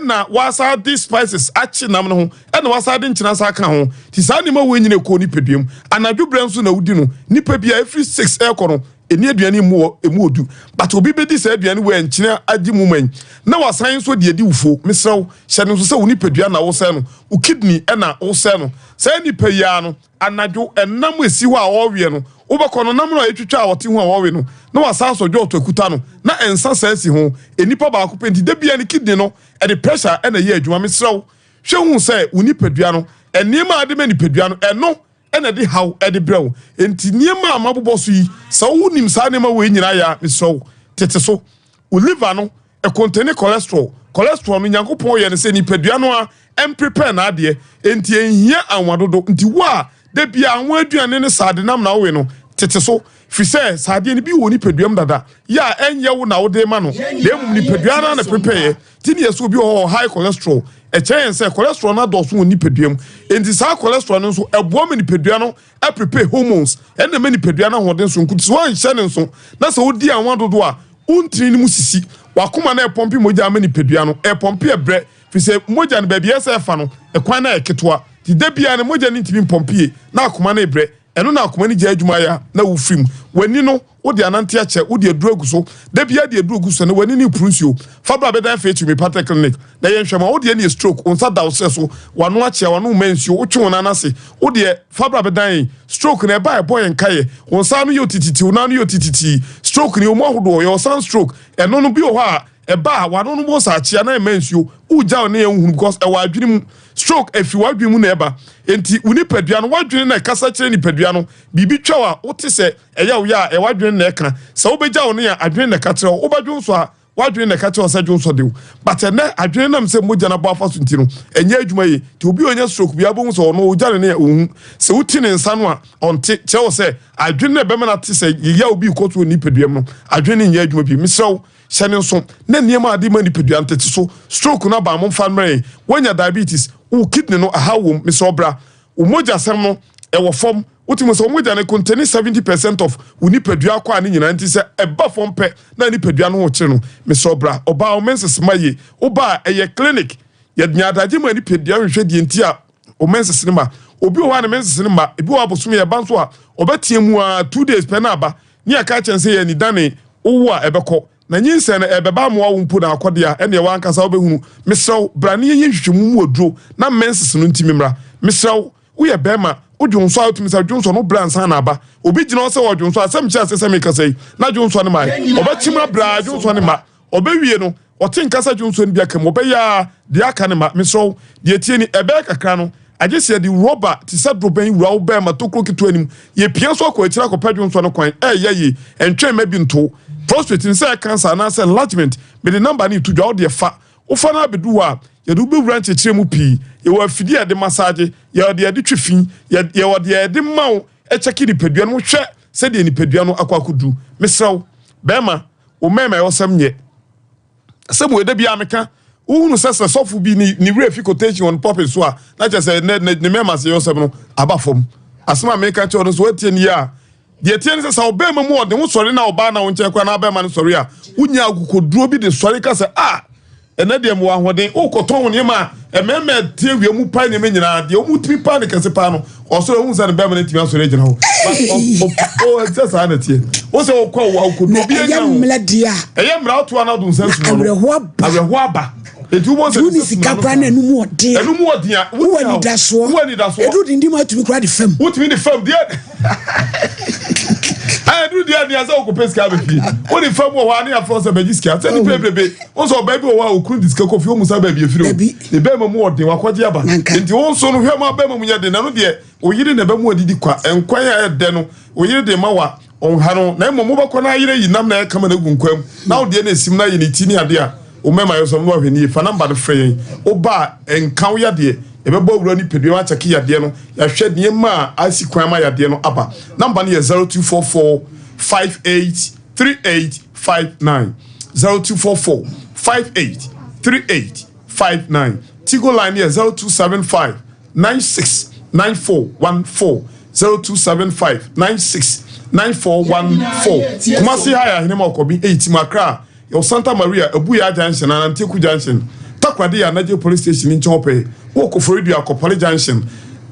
na wasa these spices achi nam no ho na wasa de nkyina sa ka ho ti sa nima wo nyine ko ni peduam anadwo brenso na wudi no nipa bia every 6 ekono eni aduane emu odu but obi be di sa aduane wo nkyina agi muman na wasan so de edi ufo misraw hye no so se wo ni pedua na wo se no wo kidney na wo se no sa nipa ya no anadwo enam esi ho a wo wie no wo bekono nam no etwitwa a wote ho a wo we no na wasan so dwo to akuta no na ensa sa esi ho enipa ba ko penti de bia ni kidney no e the pressure na ye adwuma misraw hwe hu se wo ni pedua no enima ade ma ni pedua no eno ena de how e de brew enti niema amabobo so yi sa wo nim sa nema we nyina ya misraw tete so wo liver no e contain cholesterol no nyankopon ye ne se ni pedua no a em prepare na ade enti enhia anwadodo nti wo a de bia anwa aduane ne sade nam na we no tete so fi se sade ne bi wo ni peduam dada ya enye wo na wo de ma no de mum ni pedua na prepare ti ne so bi ho high cholesterol e chen se cholesterol na do so wo ni peduam enti sa cholesterol no so ebo me ni pedua no e prepare hormones e na me ni pedua na hoden so nkuti so an hye ne so na se wo di anwa dodo a untiri ni musisi wakoma na e pompi moja me ni pedua no e pompi e bre fi se moja ne ba bia se fa no e kwan na e ketwa ti de bia ne moja ni timi pompie na akoma na e bre eno na akoma ni gya adwuma ya na wo frim wani no wo de anante ache wo de adrogu so de bia de adrogu so ne wani ni prunsuo fa bra bedan fa tu me patek clinic na ye hwema wo de ni stroke on sa da wo so wano ache wano mansuo wo twe wona na se wo de fa bra bedan stroke na ba e boy nkaye on sa no yo tititi wona no yo tititi stroke ni o mo hodo yo san stroke eno no bi o ha e ba wano no bo sa ache na mansuo wo ja ne ehunu because e wa adwene mu stroke efi wadwe mu na eba enti uni pedua no wadwe na kasa kire ni pedua no bibi twa wote se eya wo ya e wadwe na eka se wo beja wo ne ya adwe na ka kire wo badwo so a wadwe na ka kire sa dwo so de but na adwe na mse moja na bo afa so ntino enya adwuma yi ti obi onya stroke bia bo so no ojare ne ohun se wuti ne nsa no a onte che wo se adwe na be na te se ya obi koto ni pedua no adwe ne nya adwuma bi misraw hyene so na niema ade ma ni pedua ntete so stroke na ba mo famre wonya diabetes wo kidney no aha wo misobra wo moja sem no e wo fom Ultimo so moja ne contain 70% of unipadua kwa ni nyina nti se eba fom pe na nipadua no ho kire no me so bra oba o menses maye oba eye clinic ye nyadaje ma nipadua hwehwe die nti a o menses ne ma obi o wa ne menses ne ma ebi wa bosom ye banso a obetie mu a 2 days pe na aba ni aka chense ye ni dane owo a ebekọ na nyinse na ebeba mo wo mpu na akode a ene wa ankasa obehunu mesrew brane ye hwehwemu mu oduro na menses no ntimi mra mesrew wo ye bema Ujunso out Mr. Johnson no brand sana aba obi gina se wo Johnso asem chi asese me kasai na Johnso ne mai obachimra bra Johnso ne ma obewie no otin kasa Johnso ne bia kam obeya de aka ne ma mesro de tie ni ebe kakra no agese de rubber ti se droben wura wo be ma tokro kitu anim ye pia so akọ akira akọ Johnso no kwan ye entwe ma bi nto prostate se cancer na se enlargement me the number ni to dwa de fa wo fa na bedu a ye do be wura nchechire mu pi ye wa fidi de massage ye de twefin ye wo de mawo e cheki ni pedua no hwe se de ni pedua no akwakudu mesraw bema o mema yo sam nye asem we de bia meka uhunu sese sofu bi ni refi quotation on pop so a na che se ne mema se yo sam no abafom asema meka che on so watie ni ya de tie ni se sa obema mu ode wo sori na oba na wo nche kwa na abema no sori a unya agukoduro bi de sori ka se ene de mo ahoden ukoton ne ma ememe tie wie mu pa ne me nyina de o mu timi pa ne kase pa no oso hu za ne be me timi asore gyina ho o just ana tie o se o kwa wa ukodo bi enya ho eye mra oto ana do nsansu no aweho aba etu mo se ni sika pra na enu mu ode a wo ni daso edu dindi ma tumi kra de fam wo tumi de fam de do dia ni asa okupeska be fi wo ni fam wo ani afro be jiska se ni pebrebe wo so ba bi wo wa okun diska kofi wo musa ba bi efiro e be mamu ode wa kwaje aba nti wo so no hwe ma ba mamu nya de na no de oyire na ba mu odidi kwa enkwan ya de no oyire de ma wa on ha no na mo ba kona ayire yinam na kama na gunkwam na wo de na esim na yini ti ni ade a o mema yo so no hwe ni fa number de frɛ o ba enkan ya de ebebo wura ni pedua wa cheki yade no ya hwe de ma asikwan ma yade no aba number ni 0244 583859 0244 583859 Tigo line here 0275 969414 0275 969414 Kumasi haya hinema okobi 8 makra yo Santa Maria Abuya Junction na Nteku Junction takwade ya Naje Police Station in Chope woko Florida Akopole Junction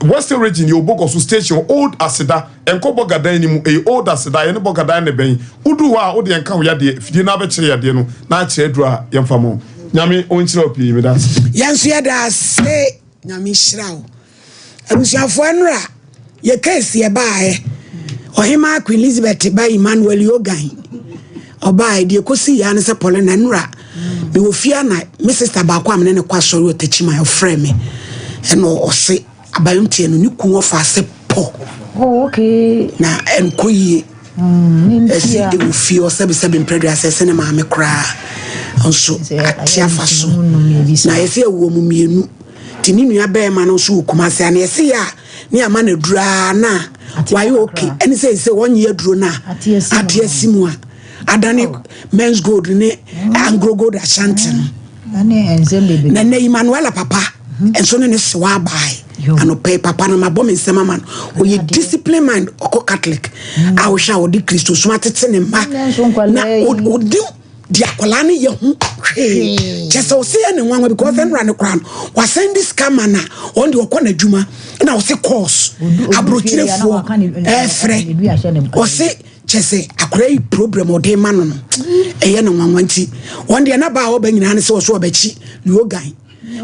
Western region yo Bogosu station old Aseda enko Bogadan ni mu old Aseda ye ne Bogadan ne ben udu wa ode enka wo yade fidie na abekire yade no na akire dura yemfamo nyame onchira opi me das yanso yada se nyame hyirawo abusuafo enra ye case ye baae ohima Queen Elizabeth ba Emmanuel Yogan oba de kosi ya ne se Paulina enra me ofia na me sister ba kwa me ne kwa sori otachima yo frame me eno ose abayontie no ni kuwo fa se po okay na enkoyi esi de ofia o sebe mpredu asese ne ma me kra onso atia fa so na ese ewo mu mienu tini nua be ma no so kumase ana ese ya ni ama na dura na why okay eni say wonye aduro na atia simu a adani men's gold ne anglo gold ashanti na ne Emmanuel papa enso ne se wa bai ano pay papa na mabom nsema man o ye discipline mind oko Catholic a wo sha wo di Christo so matete ne ma na odi di akola ne ye hu just o say ne nwanwa because enra ne kra no wa send this camera na on di okọ na djuma na o say course abrochirefo frɛ o say chese akorai problem ode ma no eye no nwanwa nti on de na ba wo ba nyina ne se wo so obachi Yogan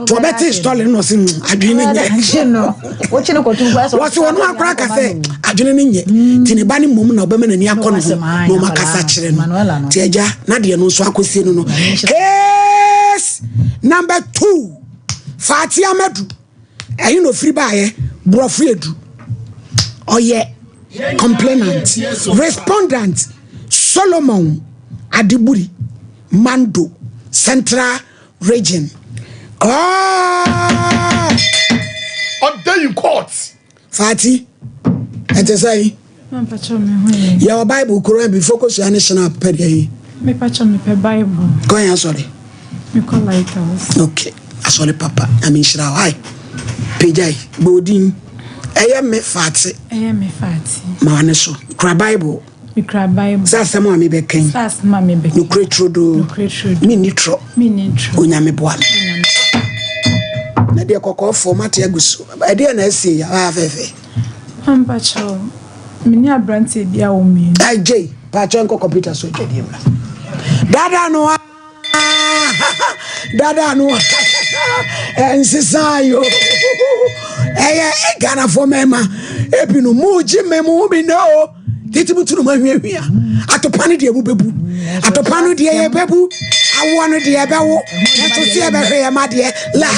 to beti stall no sin adwene nye no wo chine ko tun kwa so wo no akra ka se adwene nye tini ba ni mom na obema na ni akono no makasa kire no ti eja na de no so akosie no case number 2 Fatia Medu ayi no free baaye brofri edu oye complainant respondent Solomon Adiburi Mando Central Region. On day in court. Fati, and to say, your Bible could be focused on national pedigree. Me patch on me Bible. Go ahead, sorry. Me call lighthouse. Okay, I saw the papa. I mean, shall I? Pejai, Bodin, Eye me fati. Eye me fati. Ma wane so. Kra Bible. Me kra Bible. Sasa mo ami beken. Sasa mo ami beken. No kretro do. No kretro. Mi nitro. Mi nitro. Onyame boa me. Na de kokko format agusu. E de na asie ya afefe. Amba cho. Me ni abrante bia wo mi. Aj. Pa cho nko computer so je di mra. Dada no. Ensisayo. Eye Ghana for mema. Ebinu muji memu bi no. Titibutu ma hwehwia. Atopane de bebu. Atopane de ye bebu. Awo no de bewo. Eto se e behwe ye ma de la.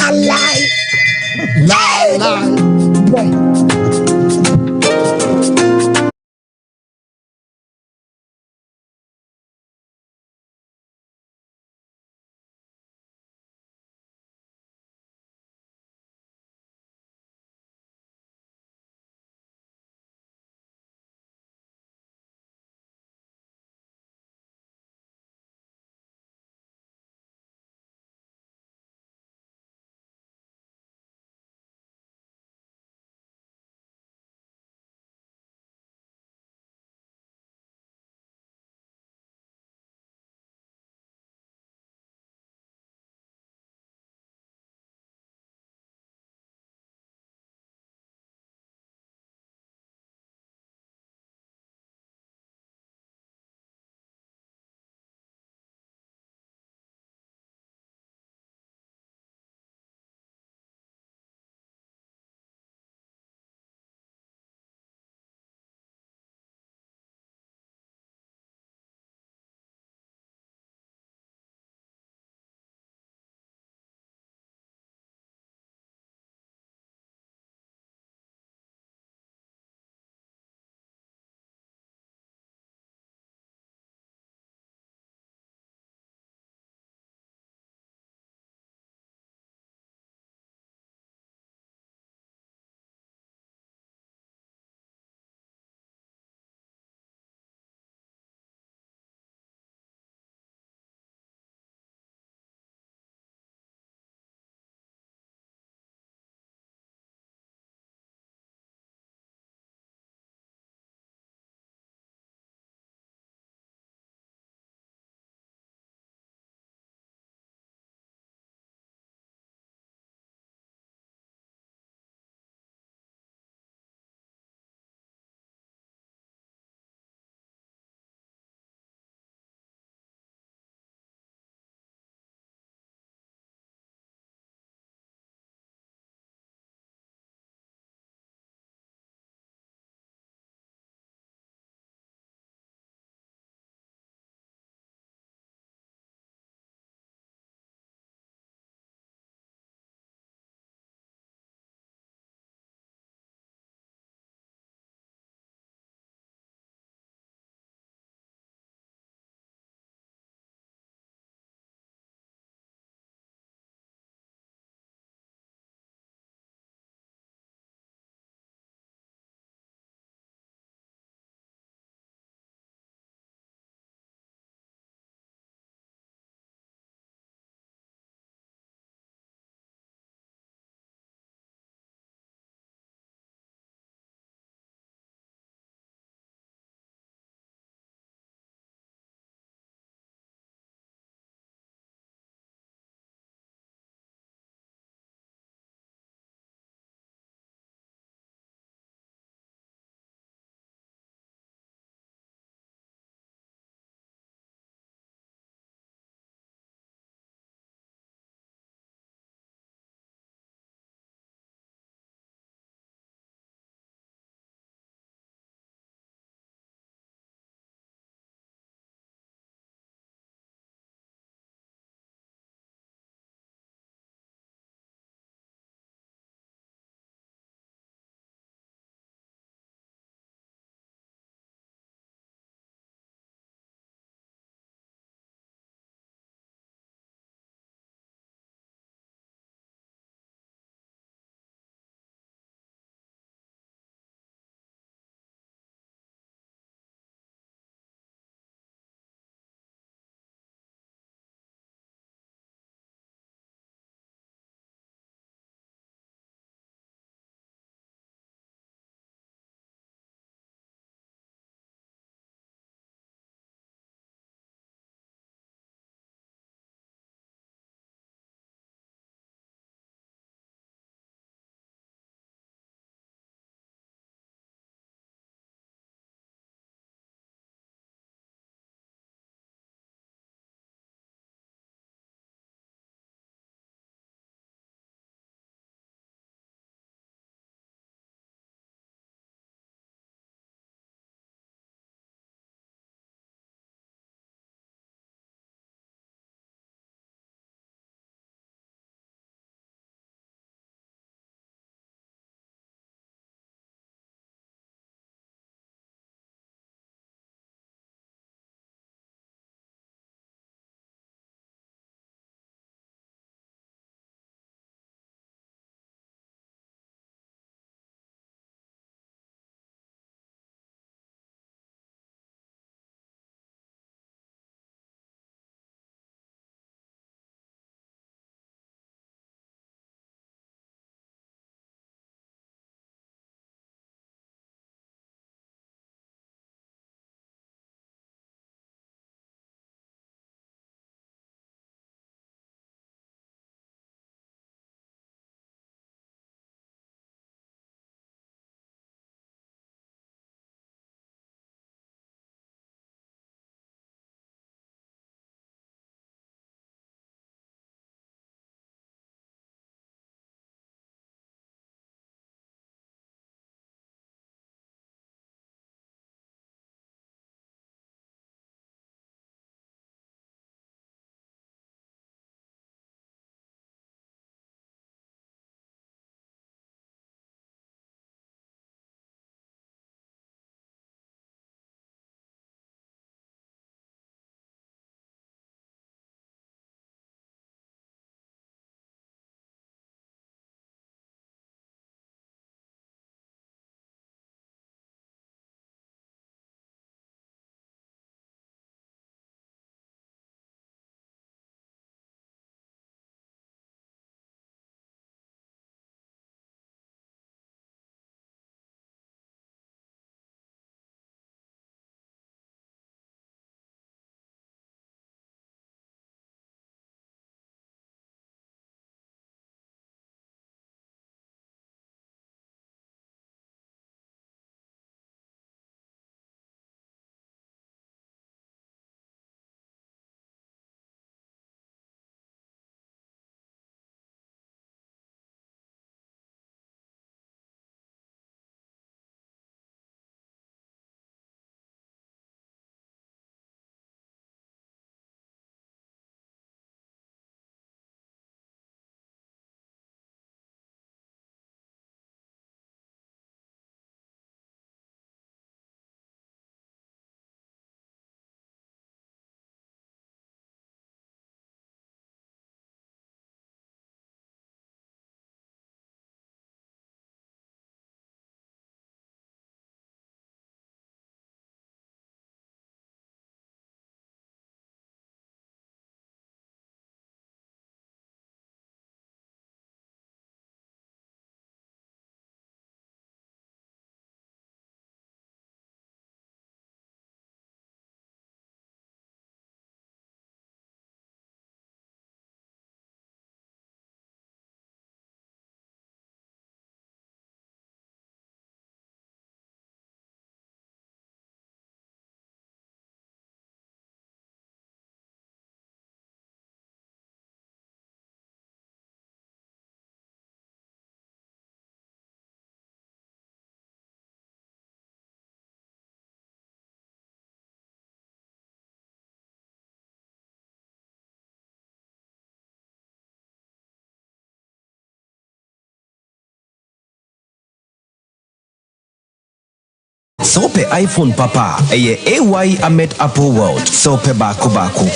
Sope iPhone papa, AY Ahmed Apple World, Sope Bako,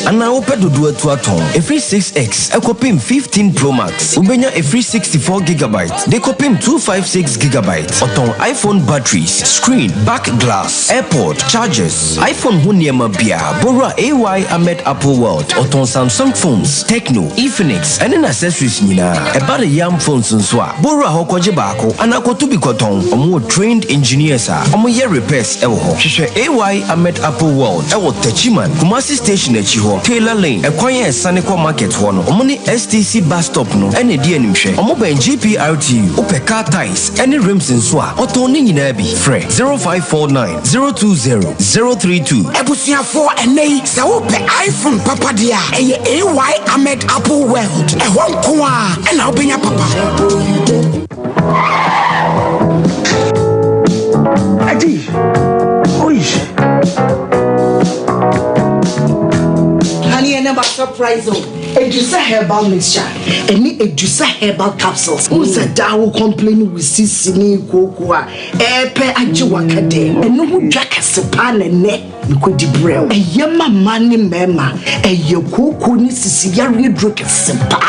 and now open to do it to a ton. A free 6X, a copim 15 Pro Max, Ubenya a free 64 gigabytes, they copim 256 gigabytes, Oton iPhone batteries, screen, back glass, AirPod, chargers, iPhone Hunyama Bia, Bora AY Ahmed Apple World, Oton Samsung phones, Techno, Infinix, and an accessories nina, about a yam phones and swa, Bora Hokoje Bako, and Akotubi Koton, or more trained engineers are, or more repairs, Ewo, Shisha AY Ahmed Apple World, Ewo Techiman, Kumasi Station at Chiho, Taylor Lane, Equire Sanico Market one, or money STC bus stop no, any DNM, or mobile GPRT, Upe car ties, any rims in swa, or Tony in Abbey, Fre 0549 020 032. Ebusia 4 and 8, the Upe iPhone Papa Dia, AY Ahmed Apple World, a one kwa, and I'll be your papa. Adi, oish. Honey, and never surprise you. Edusa herbal mixture, any Edusa herbal capsules. Who said that will complain with Sissini Cocoa, Epe Ajiwakade, and no jack a sepan and net, you could debrail. A yama money mema, a yoko ni Sicilian drink a sepa.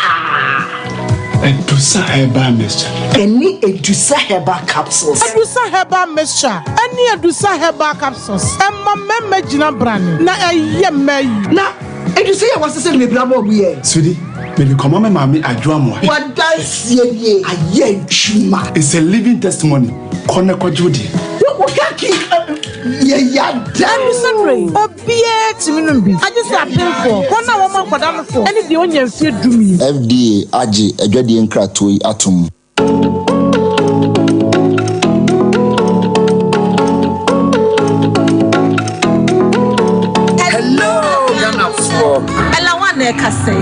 Edusa herbal mixture. Any Edusa herbal capsules. Edusa herbal mixture. Any Edusa herbal capsules. Emma meme jina brand. Na yeme. Na. Edusa ya wasa se me brabo obuye. Sweetie, me come on mama adwamo. What does ye aye chuma? It's a living testimony. Kone kwa jodi. What kaki ya dan sunray. Obie timinumbi. I just appeal for. Kona woman kwadam for. Any the onye fie dumi. FDA aje adwade nkratoi atom.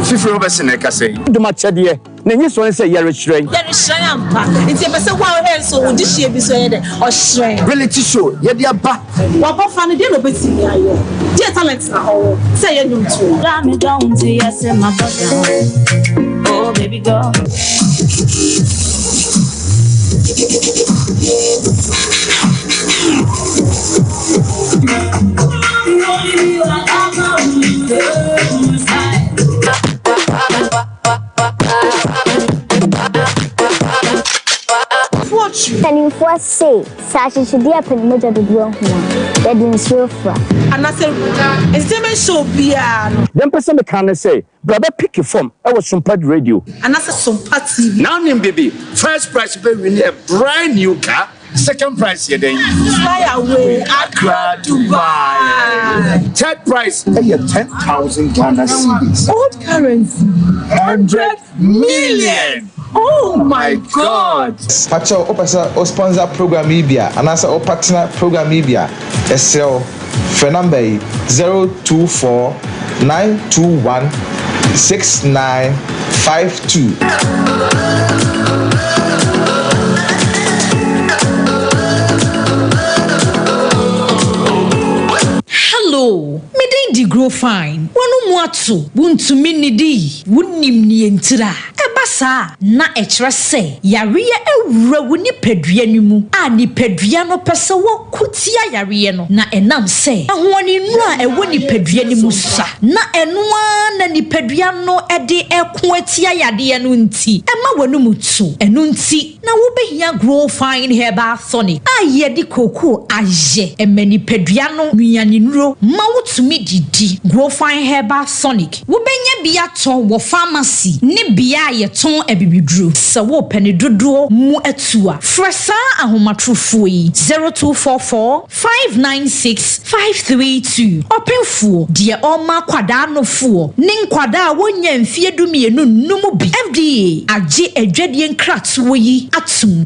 Fifro bese na ekase duma chede na nyi so nse yare hyiren ampa nti bese wa o he so wo di hie bi so ye de o hyiren reality show ye de aba wa bo fa ne de no beti mi ayo de talent na ho say ye nyum to la me down to yes my brother oh baby girl And if what say, Sashi should be up in the middle of the room. That didn't show for. And I said, it's the show piano. Then person can say, brother, pick your form. I was Sompa Radio. And I said, Sompa TV. Now, baby, first prize will be a brand new car. Second prize, you then fly away, Accra, Dubai. Third prize, 10,000 Ghana cedis. Old currency, 100 million. Oh my God! Pacho, o sponsor program Libya, and as a partner program Libya, SL for number 024 921 6952. Hello, me dey grow fine. Wonu mu atu, wuntu mi nidi, wunim ni entira. Ebasa na echre se, yariye ewura woni pedua nimu. A ni pedua no pese wo kutia yariye no. Na enam se, ahoni nu a ewo ni pedua nimu sa. Na enua na ni pedua no ede eko atia yade no nti. Ema wonu mutu, enu nti. Na wo behia grow fine herbal tonic. A ye di koko aje. Emeni pedua no nuani nuro. Ma wotumi didi grow fine herbal sonic wo benya bia to wo pharmacy ne bia ye ton abibidru se wo pene dodo mu atua fresa ahomatrofo yi 0244 596 532 openfo de oma kwada nofo ne nkwada wonya mfie dumienu numu bi FDA age adwadie nkrato yi atum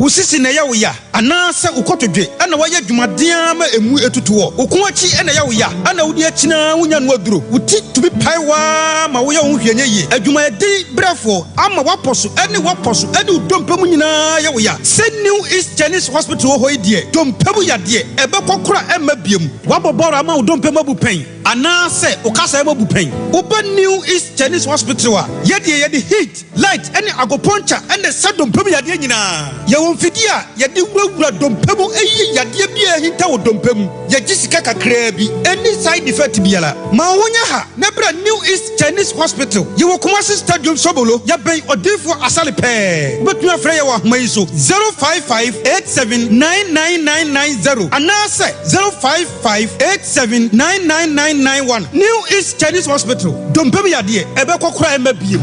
Usisi na yawo ya anase ukotodwe ana waya dwumaden ma emu etutuo ukoachi na yawo ya ana wudi achina wunya no aduro wuti tubi paiwa ma wo ya wo hwenye yi adwumadi brefo ama waposo ene udompemu nyina yawo ya se New East Chinese Hospital ho idie dompemu yade ebekokora emma biem waboboro ama udompemu abupen ana se okasa ema bupen oba New East Chinese Hospital a yede heat light ene agoponcha ene sadompem yade nyina ye won fidi a yede wura dompem eyi yade bia hinta wo dompem ye gisika kakra bi any side effect biala ma wonya ha na bra New East Chinese Hospital ye wo Kumasi Stadium Sobolo ya ben odefo asale pe betu afre ye wa homa yi so 05587999990 ana se 05587999991 New East Chinese Hospital dompem yade ebe kokora ema biem.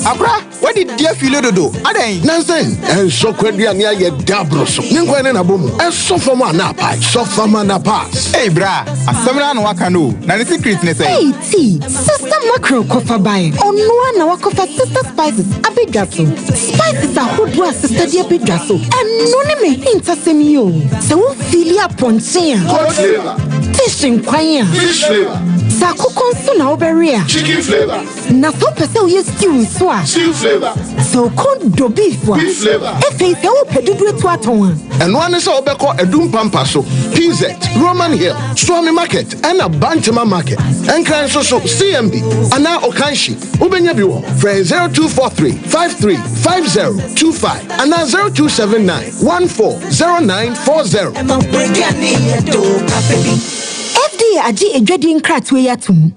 Abra, what did dear feel do? Aden, Nansen, and so quedia near your dabroso. Ninquan na boom, and so for man napa, so for man pass. Hey, bra, a seminar no wakano, na the secretness. Hey, T, sister macro coffer buying, or no one now coffer sister spices, a big gasso. Spices are who do a sister dear big gasso, and no name intersem you. So filia pontia. What flavor? Fish in choir. Fish flavor. Saku consu na oberia. Chicken flavor. Na so pese ye stew so. Stew flavor. So cold do beef wa. Beef flavor. Efe se o pedudu to aton. And one is obeko edum pampaso, PZ, Roman Hill, Swami Market, and a Bantama Market. And can so CMB, and now Okanshi, Ubenya Biwo, Fred 0243 535025, and now 0279 140940. FDA aji ejwedi nkratwe yatum.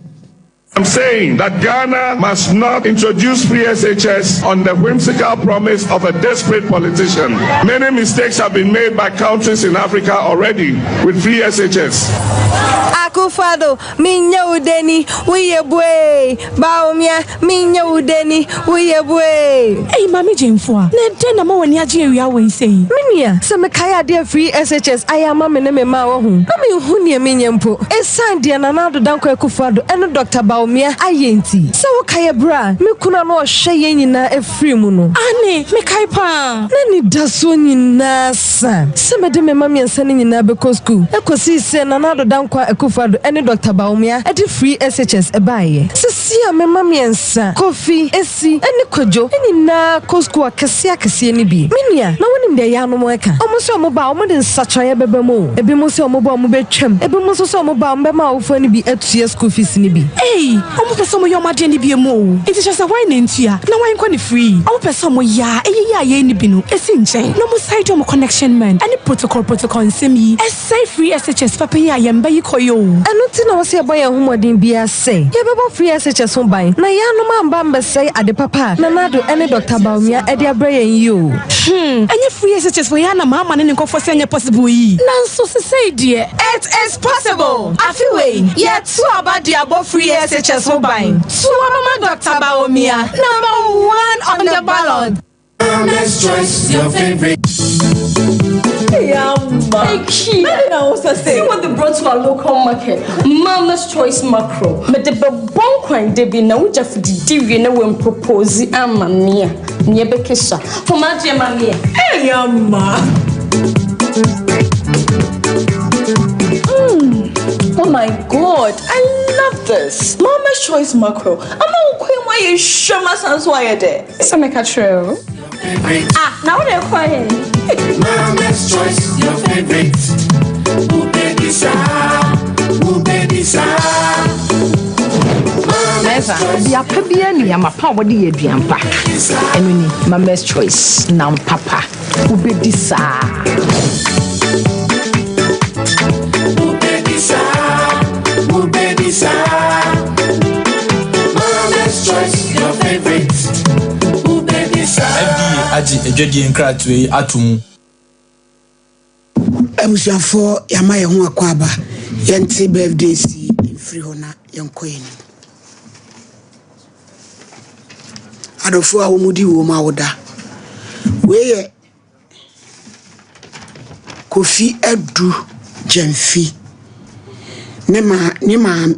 I'm saying that Ghana must not introduce free SHS on the whimsical promise of a desperate politician. Many mistakes have been made by countries in Africa already with free SHS. Akufado, minya udeni, uyebwe. Baumia, minya udeni, uyebwe. Hey, Mami Jemfwa, Nena Mawani Ajiria we say. Minia, some kaya dear free SHS, I am a meneme mawahu. Kami hunia minyampo. A Sandy and another Danko Akufado and Dr. Baumia, ayenti. So kaya bra, me kuna no shayin na a free muno. Ane, me kaipa. Nani dasuni nasa. Some de me mammy and sending in Abeco school. Ecosi send another Danko Akufado and Dr. Baumia at the free SHS a buy. Sia me mammy and sa coffee, esi, and kojo, and in na cosco cassia ni bi. Minia, no one in the yano moeka. Almost a mobile than such a bebemo. A bimoso mobile mobetchem, a bimoso mobile bema for any be at school fees ni bi. Hey, almost some of your margin be a mo. It is just a wine in here. No one can free. Almost some ya, a ye binu, a sinche. No more side connection man, and the protocol in semi. A safe free SHS for pay I am by koyo. And not in our say by a woman in be a say. You have free SHS on buy. Na ya no man bamba say at the papa. Nanado any Dr. Baumia at their brain you. And you free SHS for Yana Mamma and go for senior possible. Nan so say dear. It is possible. Afiwe, yet so about the above free SHS for buying. So Mama Dr. Baumia, #1 on the ballot. Mama's Choice, your favorite. See what they brought to our local market. Mama's Choice macro. But the bon coin they be now just the na when propose amania. Nyebekesha. For my dear mammy. Hey yamma. Oh my god, I love this. Mama's Choice macro. I'm not queen why you show my son's wire there. It's a make a true. Now they're quiet. Mama's Choice, your favorite. Who baby sa? Mesa, the Apabian, Yamapa, what do you do? Emily, Mama's Choice, now Papa, who baby sa? Who baby sa? Mama's Choice, your favorite. Who baby sa? Aji ejedi nkratwe atum Ebusiafo yama ye ho akwaba yenti birthday si free hona yenkoyin adofo a womudi wo ma woda weye Kofi Edu Jemfi nema nua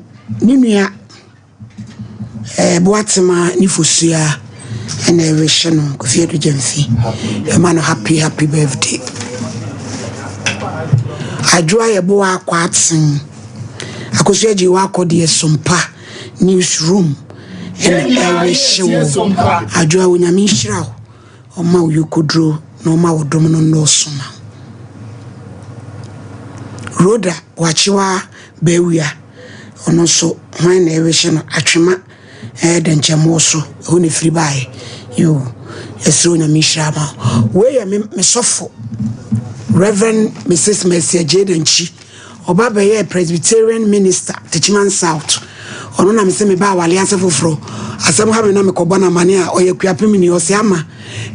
boatema ni fosua and I wish no Kofi Edu Jemfi a man happy birthday. I draw a boa quatsin. I could say you walk on the Sompa newsroom and I wish you I draw when I mean shroud or ma you could draw no ma would domino no summer. Roda wachiwa bewia ono so hwan na ewehye no atwema denchemo so ho ne free buy yo esro nya mishrama we ya me sofo Reverend Mrs. Mercy Jadenchi oba be ye Presbyterian minister Techiman South ono na me se me ba wale asefofro asem ha me na me kobana mane a oyekuapem ni osiama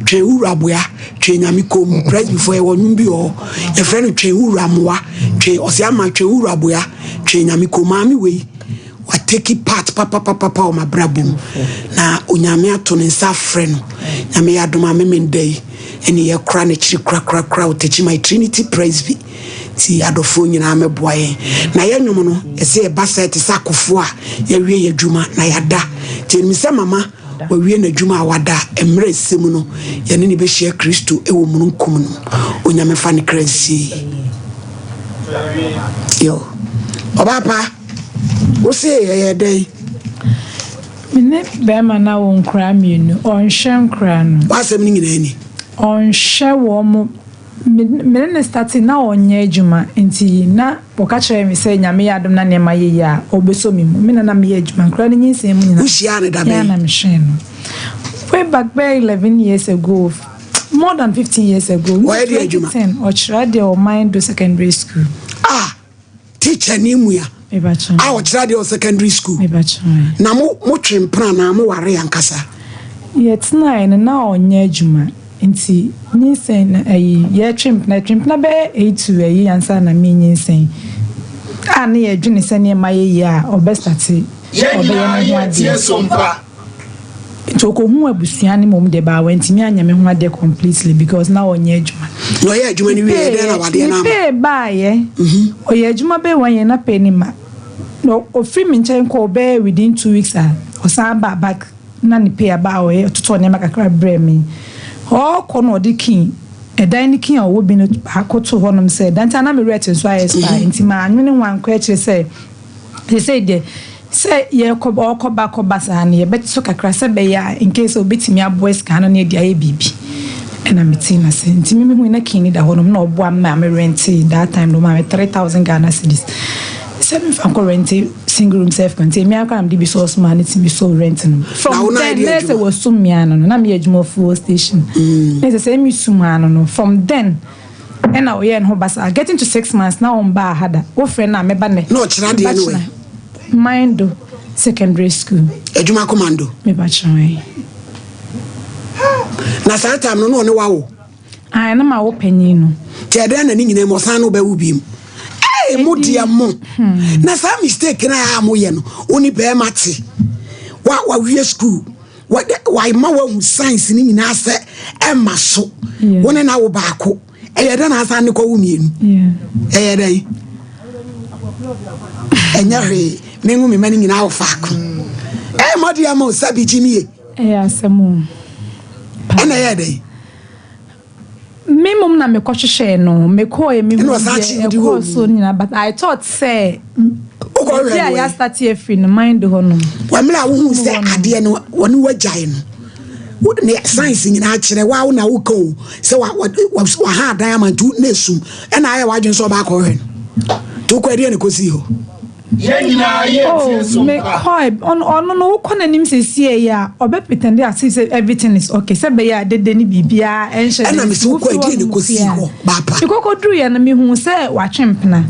twe uraboya twe nyamikom Presby for e wonum bi o ye friend twe uramoa twe osiama twe uraboya twe nyamikom ami we wa take part papa o mabrabum na onyame ato ne nsa frɛ no nyame yadoma me mendai eni ye kra ne chiri kra otechi my Trinity Presby ti adofo nyina meboaye na ye nwom no ese e basset sakofo a ye wie ye dwuma na yada ti mi se mama wa wie na dwuma awada emre semu no ye ne be hia Kristo ewo mununkum no onyame fa ne kransi yo obapa wo se ye dey mine be ma na won kra mienu on hyen kra no wasem ni nyina ni on hye wo mo mene start na onye adwuma enti na boka kire mi se nyame yadom na ne ma ye ya obeso mi mu me na me ye adwuma kra ne nyinse mu nyina ushia ne da be na me hyen no way back by 11 years ago, more than 15 years ago. Why did you or try the mind to secondary school? Ah, teacher Nimuya. I was try the secondary school. Na mo trim plan na mo ware ankasa. Yet 9 now on Yejuma. Inti nyinsen ye trim na be 8 to a ansa na me nyinsen. Ana ye dwene se ne maye ya obestati. Ye Sompa. Toko hu abusuane mom de ba wantimi anya me hu ade completely because now onye adwuma. No ye adwuma ni we dey na wade na. Be ba ye. Oye adwuma be wan ye na penima. No ofri mi nchen ko be within 2 weeks osan ba back na ni pay ba o ye toto ne makakra bre mi. Ho ko no de kin edan ni kin owo bi no akoto honom say danta na me rete so ayes ba ntima anwene wan kwa kire say say ye koba sa na ye bet so kakra se be ya in case obetimi aboys kan na dia ye bibi ena metina se ntimi me hu na kin da honom na obo am me rent that time no ma 3,000 Ghana cedis. Seven from renting single room self contained. Me am the source man it be so renting. From then let's say was some miano na me adwuma full station. Let's say me sumano no. From then and now we en hobasa getting to 6 months now on ba hada. Wo friend na me ba ne. No chira de anyway. Mind secondary school. Adwuma commando. Me ba chwe. Na sa time no ne wa wo. Ah na ma wo panyin no. Ti ade na ni nyina mo san no ba wo biem. Mudia mo na sa mistake na ya mo ye no oni be mate wa wie school wa ma wa science ni nyina se e ma so woni na wo baako e ye da na asa ne ko wo mienu e ye dai enya he me ngu me mani nyina wo faako e mudia mo sabi jimie e asemu ana ye dai me mom na me kwahwehwe no me ko e me hu so nyina but I thought say yeah ya start here free no mind hono wa me la wo hu say ade no woni wagyae no wo ne science nyina akire wa na wo ko say wa ha diamond tu na sum e na aye wa dwen so ba ko hwe to ko ade ne ko si ho me quite on no kona nim se sie ya obe pretend as say everything is okay say be ya dede ni bibia enche na me so ko ade ne ko si ho baba ikoko dru ya na me hu say wa twempena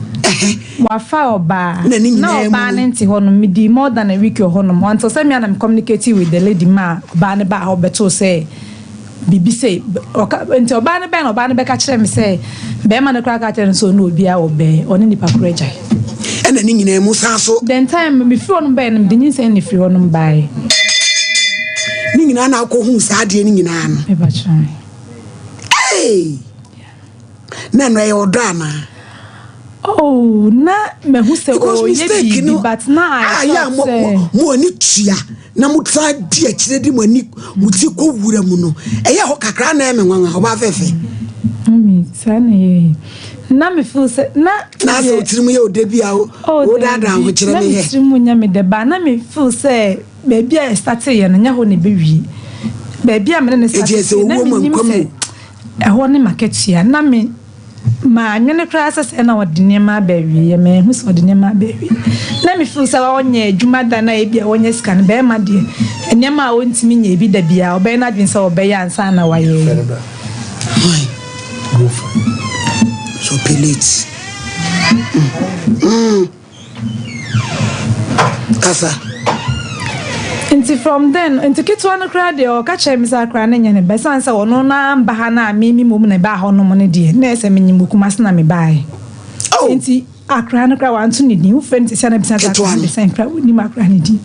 wa fa oba na oba ne nti ho no me di more than a week ho no until say me am communicating with the lady ma oba ne ba ho beto say bibi say until oba ne be ka kire me say be ma ne kra ka kire so no obi a obe oni ni pakura jai ena ni nyina mu san so then time me free on by no de nyinsa ni free on by ni nyina na ko hu sa de ni nyina no e ba chan na no e odana na me hu se o ye bi but na I mo ani tua na mo tra di akire di mo ani mo ti ko wura mu no e ye ho kakra na e me nwan ho ba fefe sane na me feel say na so tirimu ye odebia o dada ho kire me he tirimu nya me de ba na me feel say baby I start ye no nya ho ne bewie baby a me ne start na me nim say e ho ne market ya na me ma nwene kra se na odine ma bawi ye me hu so odine ma bawi na me feel say onye adwuma da na e bia onye scan be ma de enema a ontimi nya bi da bia obe na dwen say obe ya ansa na waye so pellet Kasa. Inti from then, inti kitwa no kra de o ka chem sa kra na nya ne be san sa ono na mba ha na mimi mom na ba ho no mo ne de na ese menyi mukuma se na me bai. Oh. Inti akra no kra wan to ne di, wo fe nti se na bisa sa be san kra ni ma kra ne di.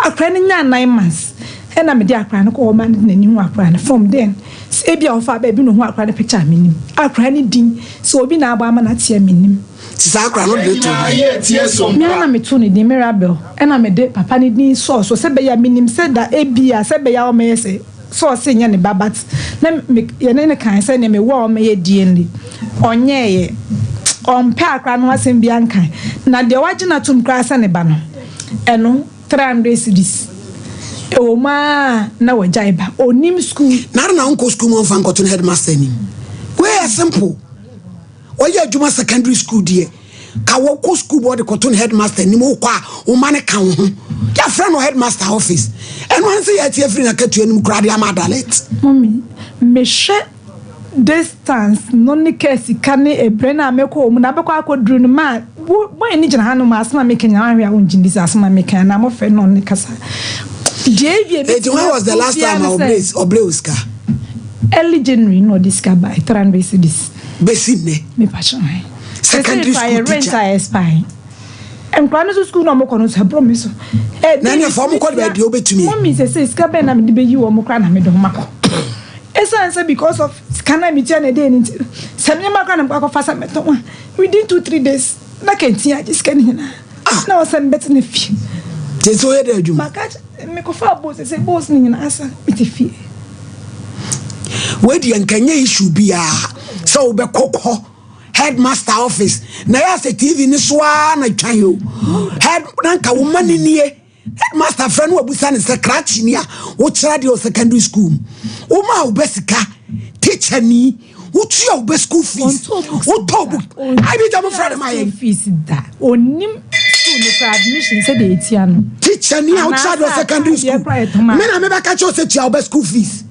Akra ne nya 9 months. E na me di akra no ko o ma ne ni hu akra ne from then. Se bia o fa ba bi no hu akra ne picture menim. Akra ne din, so obi na aba ma na tie menim. Sakra no de to me na me to ne di Mirabel e na me de papa ne din so se be ya minim se da ebia se be ya o me se so se nya ne babat na me ye ne kan se ne me wo o me ye die ndi onye ye on pe akra no asem bia nkan na de wagina tum kra se ne ba no eno 300 cedis e o ma na wajai ba onim school na unko school mo fan cotton headmaster ni we simple oya juma secondary school die ka wo ko school board cotton headmaster ni mo kwa o mane kan ho ya friend no headmaster office and one say ya tie free na katu anim kra dia madalet mommy me she distance no ni kesi kane e brena me ko mu na be kwa akodru no ma bo eni gina hanu ma asma me kenya ahwe a wonjindi asma me kenya na mo fe no ni kasa Davie be when was the last time I obleska early January no disca by 300 cedis besine me patron secondary school teacher I spy and primary school no mo kono so promise na ne form call be de obetumi mommy say ska be na me de be yi wo mo kra na me do mako esa answer because of scanner me tia na dey ni samye maka na maka fa sa meto within 2-3 days na kentia just can na o san bet na fi jeso ye de adwuma maka me ko fa boss say boss ni na asa biti fi we di ankanye issue bia so be kokko headmaster office na ya se TV ni swa na twan head nanka wo mani nie headmaster friend wo busa ne scratch ni a wo kira de secondary school wo ma wo besika teacher ni wo tua wo school fees wo tobu I be jam friend my fees da onim school no admission say de etia no teacher ni a wo kira de secondary school me na me ba ka cho se tua wo school fees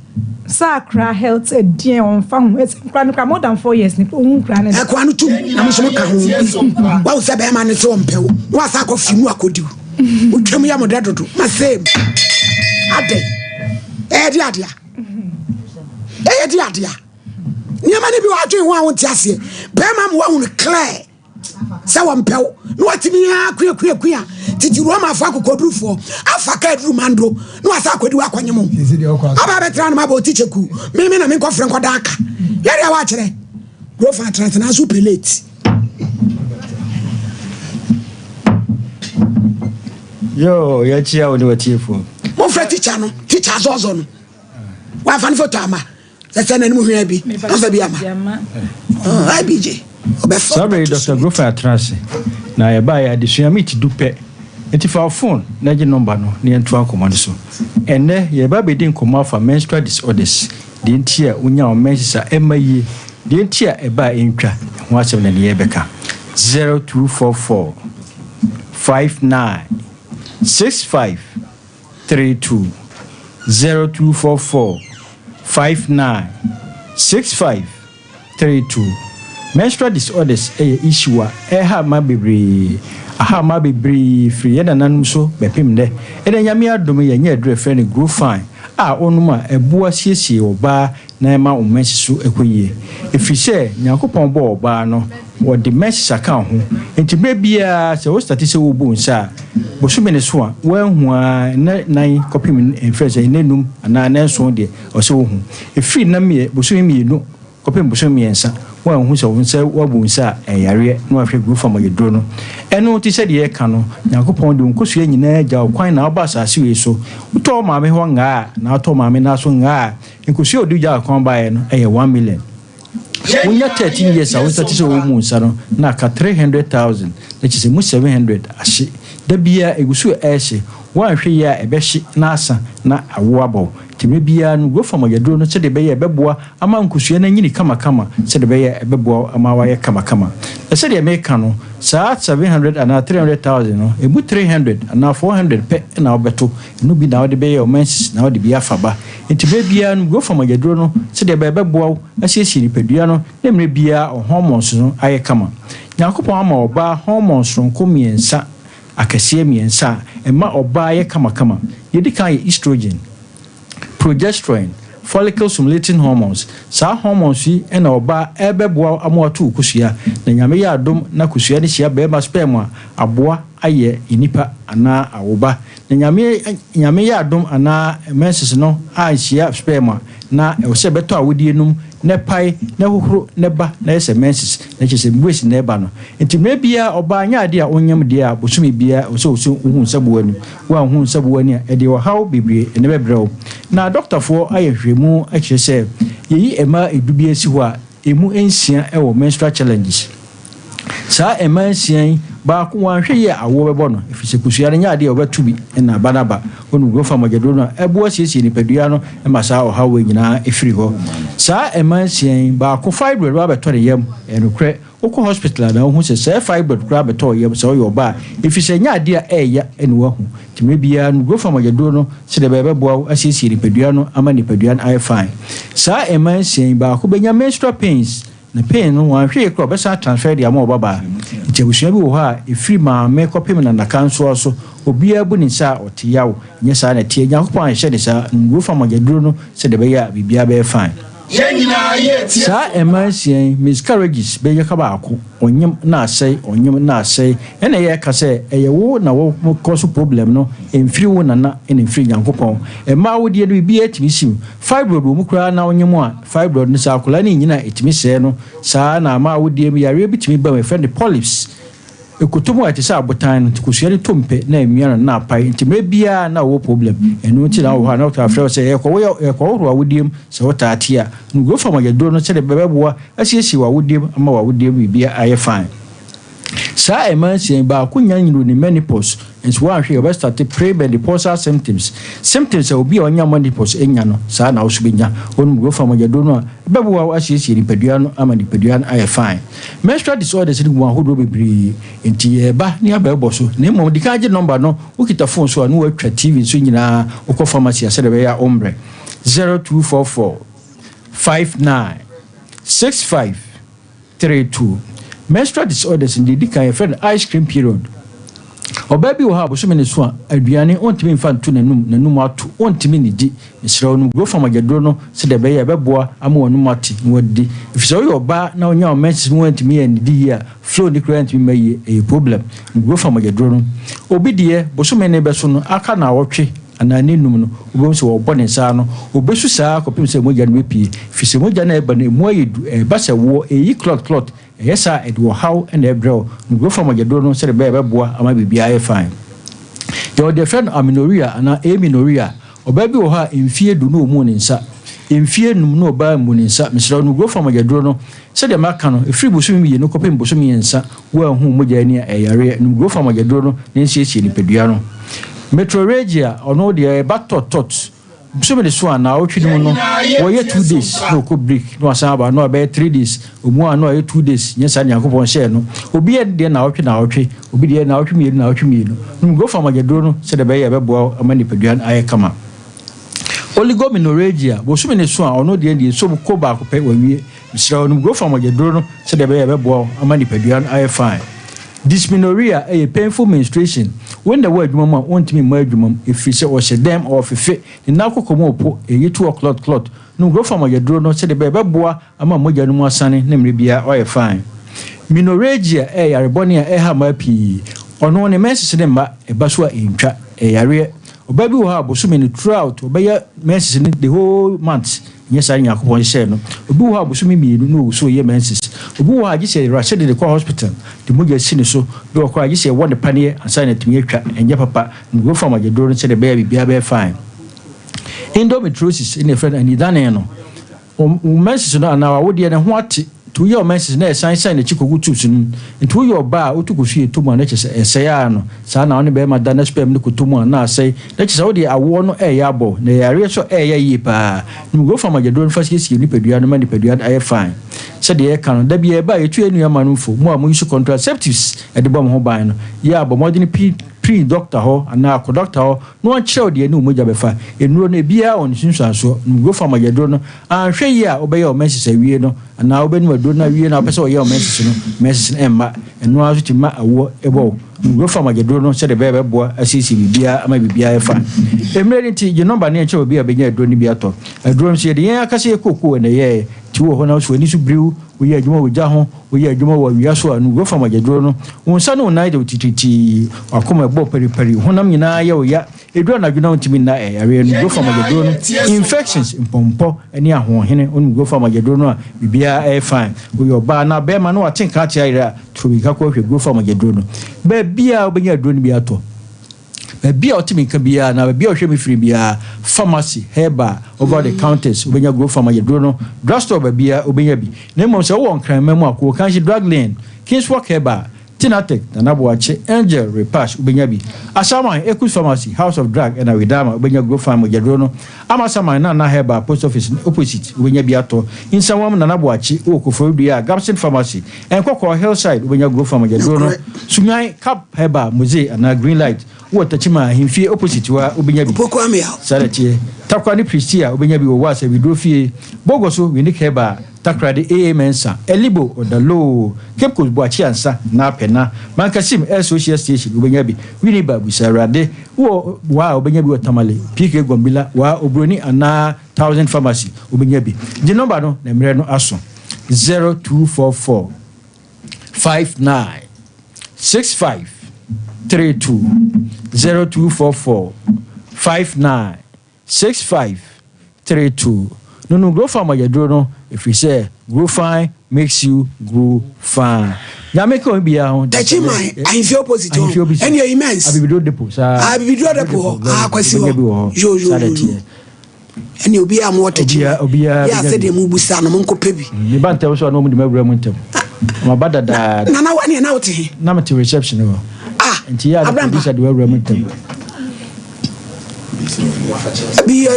Sakra health a dear on farm. It's more than 4 years. Aquanu too. I'm so calm. Well, Sabaman is so impel. What's I could you could do? We came here, Moderator. My same. Ade. Ediadia. Ediadia. Yamani be watching one Jassie. Bemam won't clear. So impel. No, what me queer. Did you want my facu could do for? I forget Rumando. No, as I could do a quanimo. About a my boat teacher cool. Maybe I make off Franco Daka. Yeah, watch it. Go for a transfer super late. Yo, you're here when you were cheerful. One friend teacher's also. Why fan for Tama? That's an enemy here be. I BJ. Sorry, Dr. Grofer Trance. Now I buy a dishamit dupe. Enti fa phone na je number no ne entu akomane so enne ye ba be din koma fa menstrual disorders de enti a unya o mensa emaye de enti a eba entwa ho asem na ne ye beka 0244 59 65 32 0244 59 65 32 menstrual disorders issue a ha ma bebre aha ma bebre free ye nananum so bepem de ene nyame adom ye nya adre friend grow fine a onuma eboa siesie oba na ma omensi so ekoyie efise nyakopon bo oba no wo de message aka ho enti bebia se wo start se wo bu nsa bosume ne so a wo hu a nan kopim enfrese nenum ana nanso de o se wo hu efi na me bosume mienu kopim bosume ensa wa hu se wo nsa wa bu nsa yare no ahwe gu fam yedro no eno ti se de ye ka no nyakopon de nkosu nyina agya kwan na oba asase we so to ma me ho nga na to ma me na so nga nkosu odu gya kwan ba ye no 1 million unya 13 years a won start se wo mu nsa no na ka 300,000 na chi se mu 700 ahye da bia egusu ehye wan hwe ya ebehye na asa na awo abo timi bia no go fam yaduro no sede be ye beboa ama nkusua na nyini kama sede be ye beboa ama wa ye kama sede ye meka no saa 700 and 300,000 no ebu 300 and 400 pe na obeto no bi na ode be ye o menses na ode bi afaba ntime bia no go fam yaduro no sede be beboa asiesie nipadua no na mre bia hormones no aye kama yakopon ama oba hormones no komiensa akasie miensa ema oba ye kama yedi kan ye estrogen, progesterone, follicle stimulating hormones. Sa hormones yi na oba ebeboa amoto kusua na nyame ya adom na kusua ne hia be ma sperm aboa aye inipa ana awoba na nyame ya adom ana menses no a hia sperm na e se beto awodie num ne pai na hohoro ne ba na ese menses na chese mbwesi na eba no ntime bia oba anya ade a onyam de a bosumi bia oso ohun sabuani wa ohun sabuani a ede wo haw bibrie ne bebrɛw na doctor fo ayehwemu a chese yeyi ema edubie si ho a emu ensia e wo menstrual challenges sa ema ensia ba ko wanhwe ye awo bebo no efise kusua nya ade obetu bi na banaba onu go fa magedro no ebo asiesie ni padua no e masa o hawe nyina efiri ho sa emansian ba ko fibroid ba beto de yam enukre oko hospital na hu se fibroid kra beto yam se o yo ba efise nya ade a eya enu ahu time bia no go fa magedro no se de bebo asiesie ni padua no ama ni padua no ai fine sa emansian ba ko benya menstrual pains na pain no wan hwe kro be sa transfer dia ma obaba ntebusua bi wo ha efiri ma me kopem na nakanso so obi abu ni sa otiyawo nya sa na tie nyakopon ahye de sa ngo fa mageduro no se de be ya bibia be fine sa emansian miscarriages be ya kaba ako onyem na asai ena ye ka se eye wo na wo cause problem no emfiri wo na emfiri nyankopon ma wo de no bibia timisim fibroid wo mukura na onyem a fibroid no sa akola ni nyina etimi se no sa na ma wo de mi yare bitimi ba me friend polyps ekotomo ati sa abotan kusua ni tompe na emia na apai ntime bia na wo problem enu nti na wo ha na to afre se ekwo wo awodiem se wo taatia ngo fa magedro no se de bebeboa asiesi wa awodiem ama wa awodiem bia aye fine sa emansian ba kunya nyiro ni menopause enso wa hwe oba start pre-menopausal symptoms obi onya menopause enya no sa na wo so benya onu ngo fa magedro no bebeboa asiesi ni padua no ama ni padua no aye fine menstrual disorders ni gwa hodo bebre enti ba ni abebo so na mo dikaje number no ukita phone so anu atwa TV so nyina ukọ pharmacy ase de be ya ombre 0244 59 65 32 menstrual disorders in the kind friend ice cream period obabi wo ha bo so me ne so aduane ontimi mfa ntu nanum atu ontimi ni di misra onu go fama gedro no se de be ya beboa ama onu mati wodi ifisa wo ba na onya o menses mo ontimi ya ni di ya flow ni current mi maye e problem go fama gedro no obi de bo so me ne be so no aka na wotwe anani num no obo so wo bone sa no obesu sa kopim se moja no pie fise moja na eba na mu ayedu ba se wo eyi clot yesa edwo how and ebro go from magedro no se be beboa ama bibia e fine your the friend aminoria na aminoria obabi wo ha emfie du no mu ne nsa emfie num no ba mu ne nsa misra no go from magedro no se de maka no efri bosu mi ye no kopem bosu mi nsa wo hu moja ni eyare no go from magedro no ne nsie ni pedua no metrorrhagia ono de batot so me so na o twini no wo ye 2 days no ko break no asaba no be 3 days omu ano ye 2 days nyesa ni akopon share no obi ye de na o twi obi de na o twi mi no go for magedro no se de be ye be bo amani peduan aye kama oligomenorrhagia bo so me so ono de so ko ba ko pe wawie misra no go for magedro no se de be ye be bo amani peduan aye fine. Dysmenorrhea a painful menstruation when the word mama want me my drum if you say or say them or if it na kokomo po e 2 o'clock no go from your drone no say the bebe boa ama moja no asane na mrebia o fine. Menorrhagia a yarebonia e ha ma pi ono ne menses ne ma e baso a entwa e yare obabi wo ha boso me throughout obaya menses the whole month. Yes, I know. Share no. Obi wo aboso mi no so ye menses. Obi wo agi say rush de the hospital. The moja sine so be okwa agi say won the panie ansa na timi atwa enje papa go from agedro no say the baby bia be fine. Endometriosis in a friend and idane no. Menses no na wo de ne ho ate to your message na sign the chiko gutus into your bar utuku fie to mo na chese say ano sa na oni be ma da na spam ni kutumu na say na chese wo de awo no yabo na yare so yi pa no go from agedron first year ni pedua no ma ni pedua I fine said the kan da bi e ba etu enu amanufo mo am use contraceptives e de bom ho ban no ya bo mo de pre doctor ho ana ko doctor ho no an kire de enu mo ja be fa enuro no bia on sunsuaso no go from agedron no an hwe yi a obeye o message awie no ana obenu aduro na wie na opese o ye o message emma enu aso ti ma awo ebo go from agedron no said the be boa asisi bibia ama bibia e fa emre ti je number na che obi abenya aduro ni bi ato aduro so ye de yen akase ekoko na ye ti wo ho na so ni so briu wo ye adwuma wo ja ho wo ye adwuma wo wia so anu go from agedron no wonsa no na de tititi akoma ebo periperi honam nyina ye wo ya eduro na dwuna ntimi na yare no go from agedron no infections impompo eni ahohene onu go from agedron no bibia e fine wo yo ba na be ma no atenka tia ira trobika ko hwe go from agedron no ba bia obenya aduro ni bi ato bia otimi ka bia na bia ohwe me free bia pharmacy herbal over the counters obenya go from agedro no drugstore bia obenya bi na mo se wo nkran memu akwo kan drug lane Kingswalk herbal Tinatek Nanabuache Angel Repash ubenya bi Asama Ekus Pharmacy House of Drug and Awidama ubenya go farm Jadrono Amasama na Heba Post Office opposite ubenya bi ato Insawam Nanabuache Okofodua Gabson Pharmacy and Koko Hillside ubenya go farm Jadrono Sunyai Cap Heba Muse and Green Light Water Chima himfie opposite wa ubenya bi Poko amia Salatie Takwani Pristia ubenya bi wase bidrofie Bogoso Winik Heba Takrade Mensa Elibo Odalo Cape Coast Boachi ansa na pena Mankasim Social Station ubenya bi Winiba Busarade wo wa ubenya bi Otamale PK Gombila wa Obroni ana 1000 Pharmacy ubenya bi the number no na mre no aso 0244 59 65 32 0244 59 65 32 no grow farm Yadro no if we say grow fine makes you grow fine. Ya make o bia ho. Tachi mai, I feel positive. And your immense. Abibido depo sa. Abibido depo. Kwasi ho. Yo. And you be am water. Obia. Ya said dem busa no monko pebi. Ni bante wo so no mu de mabura mu ntem. Ma bada da. Na wani na wote. Na mate reception no. Nti ya da bisa de mabura mu ntem. Abi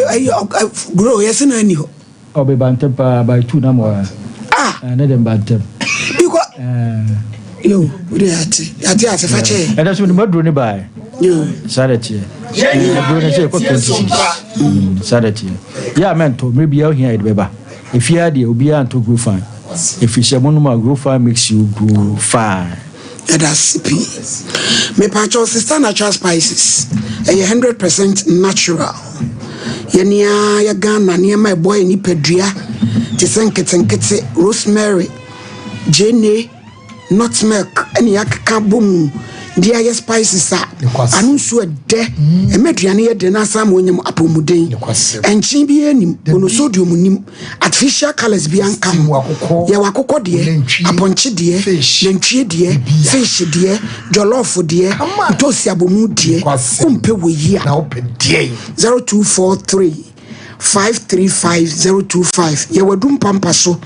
grow yes na ni ho. Obe bante pa by 2 na mo. Na dem bante. Because yo, we ati fache. And that's when the mother ni buy. Yo, Saturday. Do na say ko 26. Saturday. Yeah, man to maybe out here beba. If you are the obi an to grow fine. If you say monuma grow fine makes you grow fine. That's CP. Me pacho sister natural spices. 100% natural. Yenia ya Ghana near my boy ni pedria. Tisenkete rosemary. Jenny, nutmeg, and yakka boom. Dear spices are anunsu a de a mediania denasa monium apomudin and chimbianim monosodium nim artificial colors beyond cam yawako dear upon chidie lentry dear fish dear jollof dear tosiabomu dear umpe we year 0243 535025 yawadum pampaso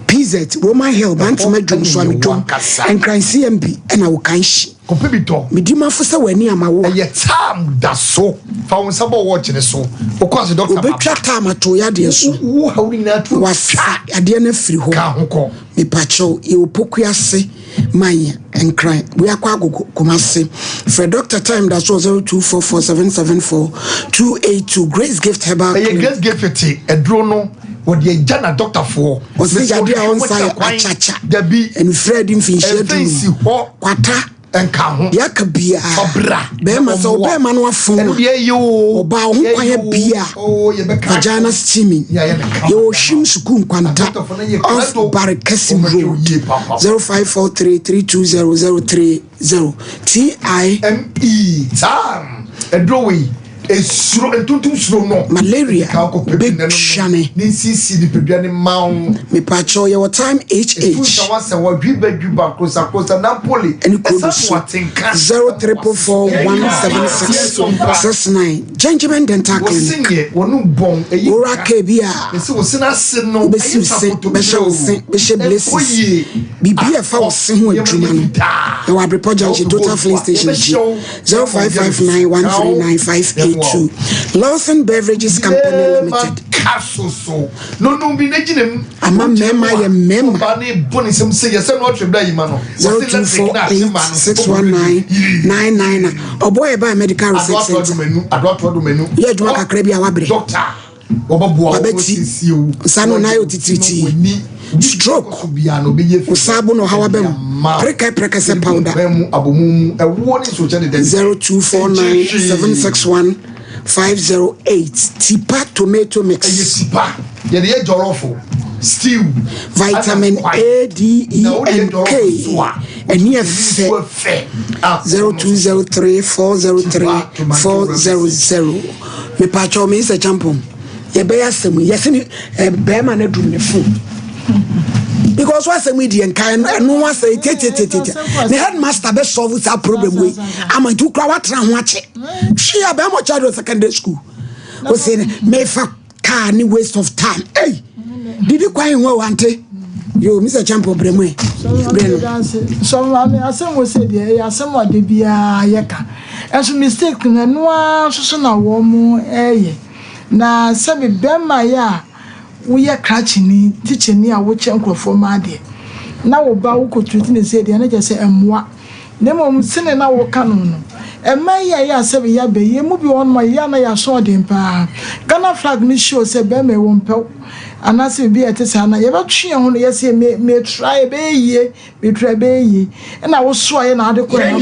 PZ Roman Hill Bantam Drum Swami Drum and Cran CMB and our Kanshi. Compibito. Midima for so when my war. Yet time that's so. Found some watching the so. Of course, the doctor. Time at Toya dear so. How in that was a dear free home. Me pacho, you pokia say, Maya and cry. We are quago comase. For Dr. Time that's 0244774282. Grace gift herbal. Grace gift a drono. What ye jana doctor for was the idea on fire chacha the be and Fred in fish kwata and come yakabia obra be ma so be ma no afun you oba ho kwaye bia vagina steaming yo shim suku kwanta of barakasim road 0543320030 time a drawing esuro entuntum suro no malaria big shame nsisi di pedua ne mawo me pacho ye what time futa wase wa dwiba krosa Napoli esa watenka 0344176669 Gentleman Dental Clinic wosinye wonu bon eyi ora ke bia esi wosina se no besi se be blesses bibia fa wose ho adwuma no e wa report junction total filling station 0559139582 Lawson Beverages Company Limited so no bi na ginem ama mema ye mema ba ne boni sem se ye se no twebda yi ma no 02486199 oboy ba medical research center adwa menu ye adwa kakra bi awabre doctor obaboa abeti sano na yo titriti stroke usabu no hawa bem preka se powder 0249761508 tipa tomato mix tipa ye de jolofo stew vitamin A, D, E and K and here 0203403400 me pacho me se champon ye be asem yesini be ma na dum ne phone because what say we the kind no one say the headmaster be solve that problem we am to cry what ran wache she be mo child secondary school we say me fa car ni waste of time hey did you kwai nwa wante yo Mr. Champo bremo so me asem we say the asem o de bia ye ka enso mistake na no so na wo mu na sabi bema ya we ya crachini teacher ni a wo che nkrofo ma de na wo ba wo ko treat ne say de na je say emwa na mom sene na wo ka no ema ya sabi ya be ye mu bi won ma ya na ya so de mpa Ghana flag ni show say bema wo mpa anase bi etesa na ye ba twe ho no ye say me try be ye me try be ye na wo so ye na ade ko na ko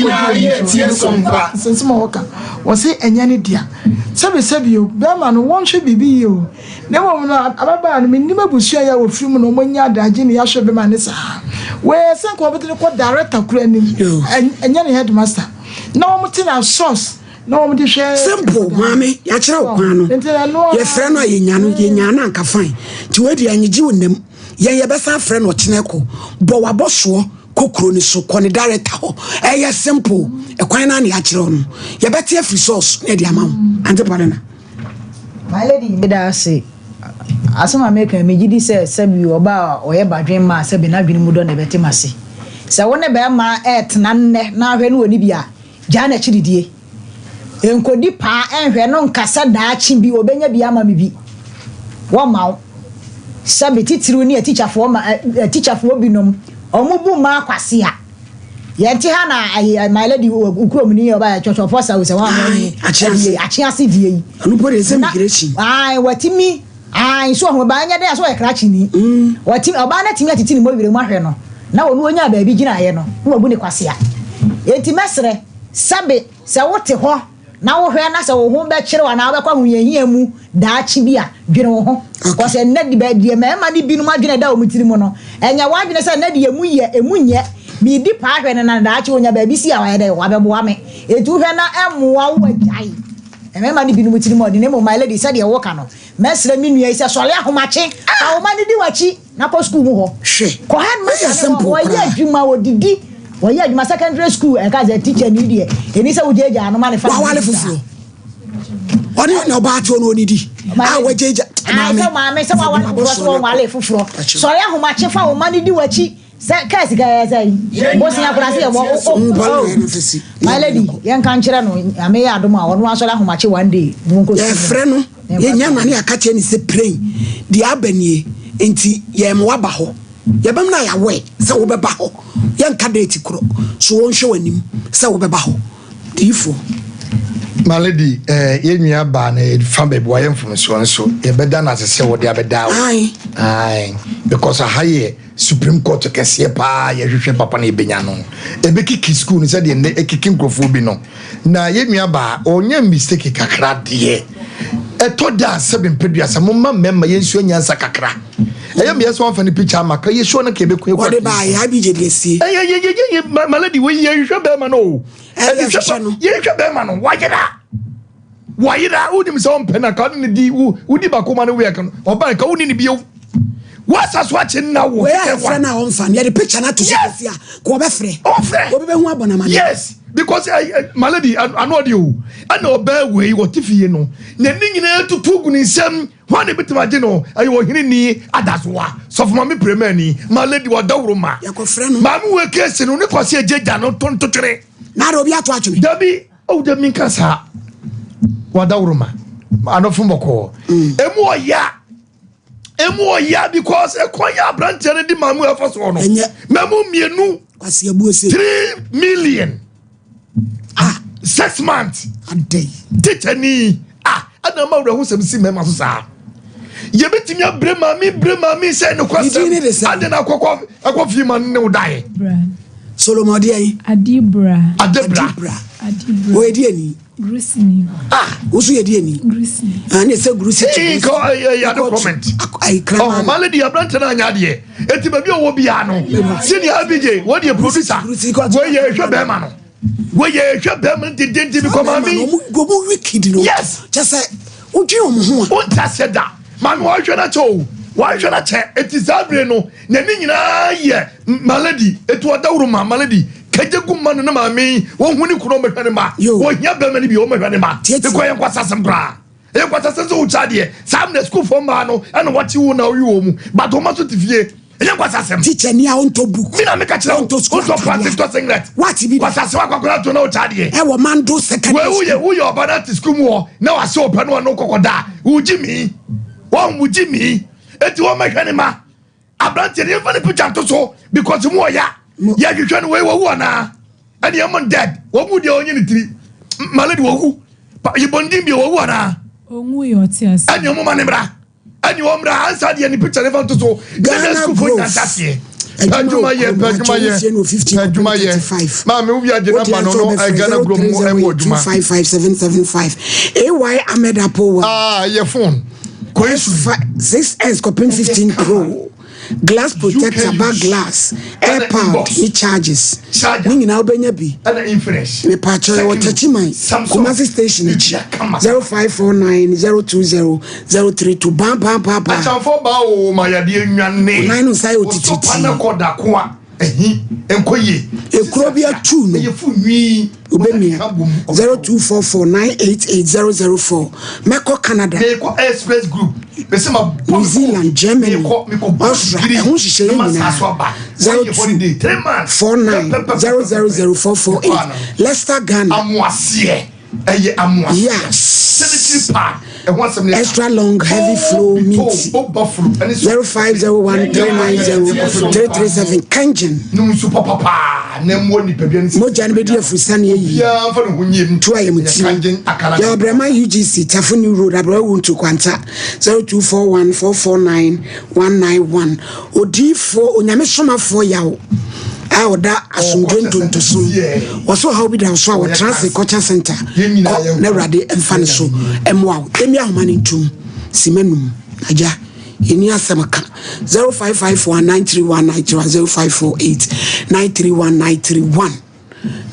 tie sompa sense ma wo ka wo say enya ne dia sabi yo bema no won hwe bibi yo na wo no ababa no minima busua ya wo film no monya adaje ne ya hwe bema ne sa we say ko betre ko director kura ni enya ne headmaster na wo muti na source na wo muti hwe simple mami ya kire okwan no ye frɛ no ye nya na anka fine ti wedi anyigi wonem ye besa frɛ no chineko bo waboso kokro ni so kone director ho eye simple ekwan na ya kire no ye betie free source e di amam ante parena my lady bida say asoma make me gidi say sabi oba oye badwen ma sabi na dwene mu do na beti mase se wona be ma etna nne na hwe no oni bia ja na chiridie enkodi pa enhwe no nkasa daachi bi obenya bia ma bi wo ma sabi titiri ni teacher for binom omubu ma kwase a yenti ha na my lady ukrom ni oba church of force we say wa ni achiase die anupo de immigration watimi so ho ba nya de so e krachi ni watimi oba na timi atiti ni mo wire mo ahwe no na wonu onya ba bi gina ye no na obu ni kwase a yenti mesre sabe se wote ho na wo hwe na se wo ho be kire wa na wo be kwa hunyehia mu daachi bia dwene wo ho ko se na di ba die ma ni binu ma dwene da o mutiri mu no enya wa dwene se na di emu ye emunye mi di pa hwe na daachi wonya ba bi si a wa ye de wa be boa me etu hwe na emwa wo ajai ma ni binu mutiri mu de ne mo my lady said ye wo ka no mesre mi nua ise sole ahomache a wo ma ni di wachi na ko school mu ho hwe ko head ma simple wo ye adwuma wo didi wo ye adwuma secondary school e ka ze teacher ni die eni se wo jeja anu ma ne fa wa wale fufuro oni na ba ti onu onidi a wo jeja ma me se wa wale fufuro so wale fufuro sole ahomache fa wo ma ni di wachi se kasi ga say bo sin akura se bo my lady yen kan kire no ame ya adom a wono asole ahomache one day nko ye frɛ no ye nya na ne akache ni se praying di abanie enti ye mwa ba ho ye bam na ya we se wo be ba ho ye nka date kro so won hwe wanim se wo be ba ho difo my lady ye nua ba na fa be bo ye mfom so ye beda na se wo de abeda ai because a high Supreme Court kese pa ye hwehwe papa na ebenya no ebekiki school ni se de ne ekiki nkrofo bi no na ye nua ba onye mistake kakra de eto da 7 peduasa mumma memma ye nsuo nyansa kakra eye me yeso amfa ni picture maka ye show na ke beku ekwa de ba ya bi je de si ye malady we ye hwehwe be ma no ye hwehwe be ma no wa je da wayira unim so mpena ka ne di udi bakoma ne we kan oba ka uni ne bio what's as watching now we are friend na on fan the picture na to see a ko be frɛ obi be hu abona man yes because malady I know you I know bear way what if you know ne nyina tutu gu ni nsam hwan betima je no ayi wo hini ni adaswa so for me premier ni malady wa dawro ma ya ko frɛ no ma mu we case no ne kwase ajeja no tonto twere na do bi ato atweme dabi o da min kasa wa dawro ma anofo mboko emu oya because ekonya branch ne di mamu afaso no memu mienu kwase abuose 3 million 6 months a day titani adama wura hu semsi mema so sa ye betimi abrema mi say no kwase adena akwafi man ne udai Solomon dey Adibra o edi ani Grusini usu ye di ani Grusini ani se grusi ko ya no comment oh malady abrante na anya de eti ba bi owo bia no senior abj what the producer we ye hwe be ma no we ye hwe be ma didenti bi ko ma mi go mu wicked no yes just say oju omo ho a on ta se da ma no hwe na cho wa hwe na che eti sabre no na ni nyina ye malady etu odawru ma malady kaje gumma no na ma mi wo huni kuro me hwane ma wo hia be ma ni bi wo me hwane ma e ko ye kwasasem kra e kwasasem so uchade sam na school for ma no and what you na wi wo mu but o ma so tifie e kwasasem teacher ni a onto book mi na me ka kira onto practice to singlet what bi kwasasem akwakwara to na uchade e wo mando second wo ye obana to school mu na wa se opa no kokoda ujimi eti wo me hwane ma abrante ni fa ni picture to so because mu oya ya hwehwe no we wo na ani am dead wo mu de onye ni tiri malady wo hu yibondin bi wo na onwu yo tias ani mo manebra ani wo mra ansa de ni picture fa to so Ghana school for fantasy aduma ye ma me ubi agena ba no Ghana group mo e mo aduma 255775 AY Ahmed Apo your phone ko 6S copin 15 Pro glass protector back glass airpod ni charges ni na obenya bi ana infresh me patcho wo chachiman Kumasi station 0549020032 bam achamfo ba o mayade nwane nine sai otititi pana koda ko a enkoye ekuro bi atu no yefu nwi obemia 0244988004 meko Canada meko express group besema New Zealand Germany Australia ehun sise yina 0249000448 Leicester Ghana amwase eye amwase yes extra long heavy flow meat 0501390337 Kanjan numusu papa na mo ni pebian si moja nbedi afusane yi ya fa no hunyem to ayemuti ya Brahma UGC Tafuni Road abra wuntu kwanta 0241449191 odifo onyamesomafo yawo oda asundonto so waso how be down so our transit culture center na rade emfa ne so emwa emi ahoma ne ntum simenum aja eni asemaka 05419319310548931931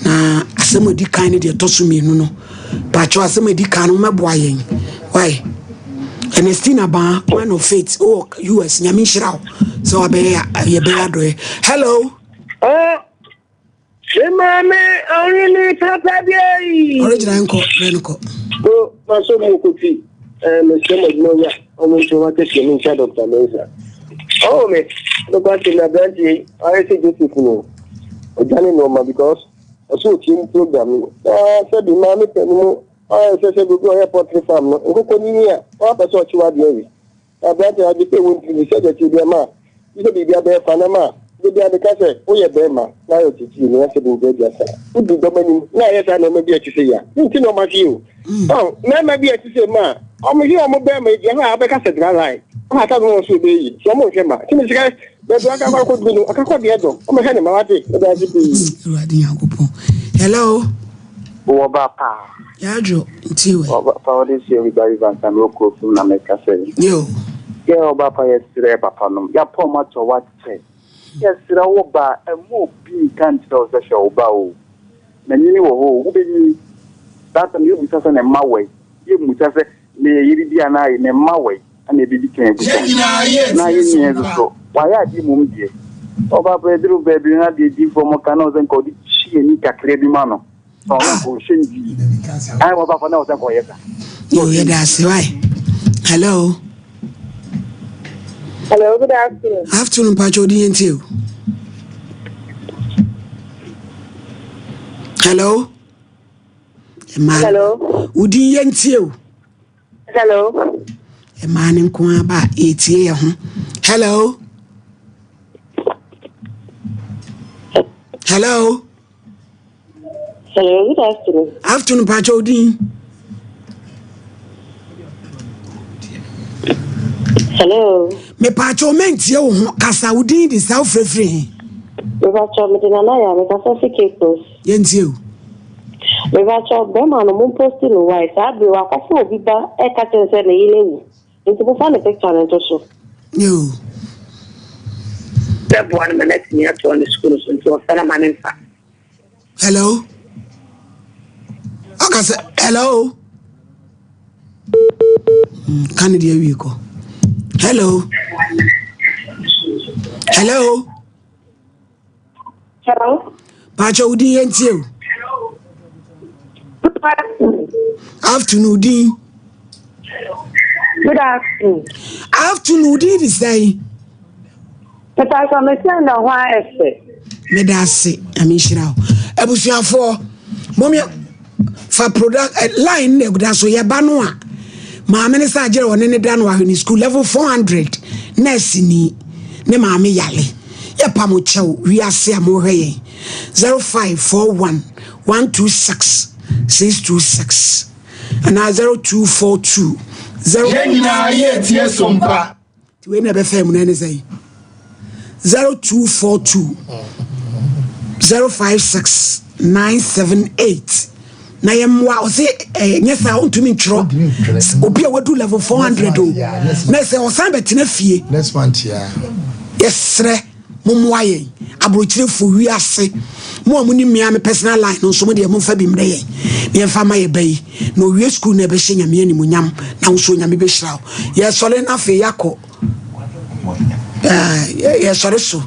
na asemodi kan ne de tosumenu no pacho asemodi kan no meboa yen why Ernestina Ba man of faith US nyame shiraw so abeya yebeya do hello Mama, only Papa Day. Original Renko. Oh, Maso Mokuti, Mr. Magnolia, almost to what is in Dr. Mesa. Oh, me, look at the Brandy. I say this is no. Johnny Noma because I saw team program. Said the mammy, I said, we go airport farm. Go here. Papa saw you at the area. I bet I did when said that you be a man. You said be a bear Panama. They are the castle, oh, yeah, Bema, now it's a team, that's a good answer. Would be dominating, now, yes, I know maybe to say, yeah, you know, my you. Oh, maybe I to say, ma, I'm here, I'm a bear, you have a cassette, right? I thought I was to be some more, Gemma. Can you guys, that's what I could do? I can't quite get them. I'm a hand in my hello. Oh, Papa. Yajo, Tiwe. For this year, we got even some local from America. You. Yeah, Papa, yesterday, Papa, ya poor much or what say. Yes, Raoba, and more being can't tell the show bow. Many who be that and you be a my way. ye musa se ne yiri bia na ne mawe ana bi kan bi na ye nye so wa ya di mum die oba pedro bebi na di for kana zen ko di chi ni kakre bi ma no so na ko shenji ai wa ba fa na o zen ko yeka yo ye da se why hello good afternoon. Afternoon, Pacho DNT. Hello? Hello? Udi yentio. Hello? A man in Kuaba 8 years. Hello? Hello? Hello, good afternoon. Afternoon, Pacho D. Hello. Me Pacho mentio kasa udi di South Free. Me Pacho me dinana ya me kasa fikekos. Yentio. Me Pacho bema no mun posti no why sabi wa kofo obi ba e ka tense na yilewu. Nti mo fa ne picture nto so. Yo. That one minute me at on the school so nti o fana manenfa. Hello? Akase hello? Canada we go. Hello. Hello. Hello. Pacho udi yentio. Afternoon din. Good afternoon. Afternoon din is say. Pacho me send na hwa efe. Me da se amishira. Ebusuafo mommy for product line ne guda so ye ba no a. Maame ne sa agere woni ne da no ahwe ni school level 400 nurse ni ne maame yale ye pamo chew wi ase amohwe ye 0541 126 626 and 0242 Yenina ye tie sompa we na be fam na ne say 0242 056 978 na yemwa o se nyesa ontumi ntro obi a wadu level 400 o na se o san betina fie next month ya yesre momwaye abrochire fo wi ase mo amuni mia me personal line no so mo de mo fa bi mre ye me fa ma ye bayi no wi school na be hye nyame ani munyam na wo so nyame be hyira ye sole na fe yakọ ye sore so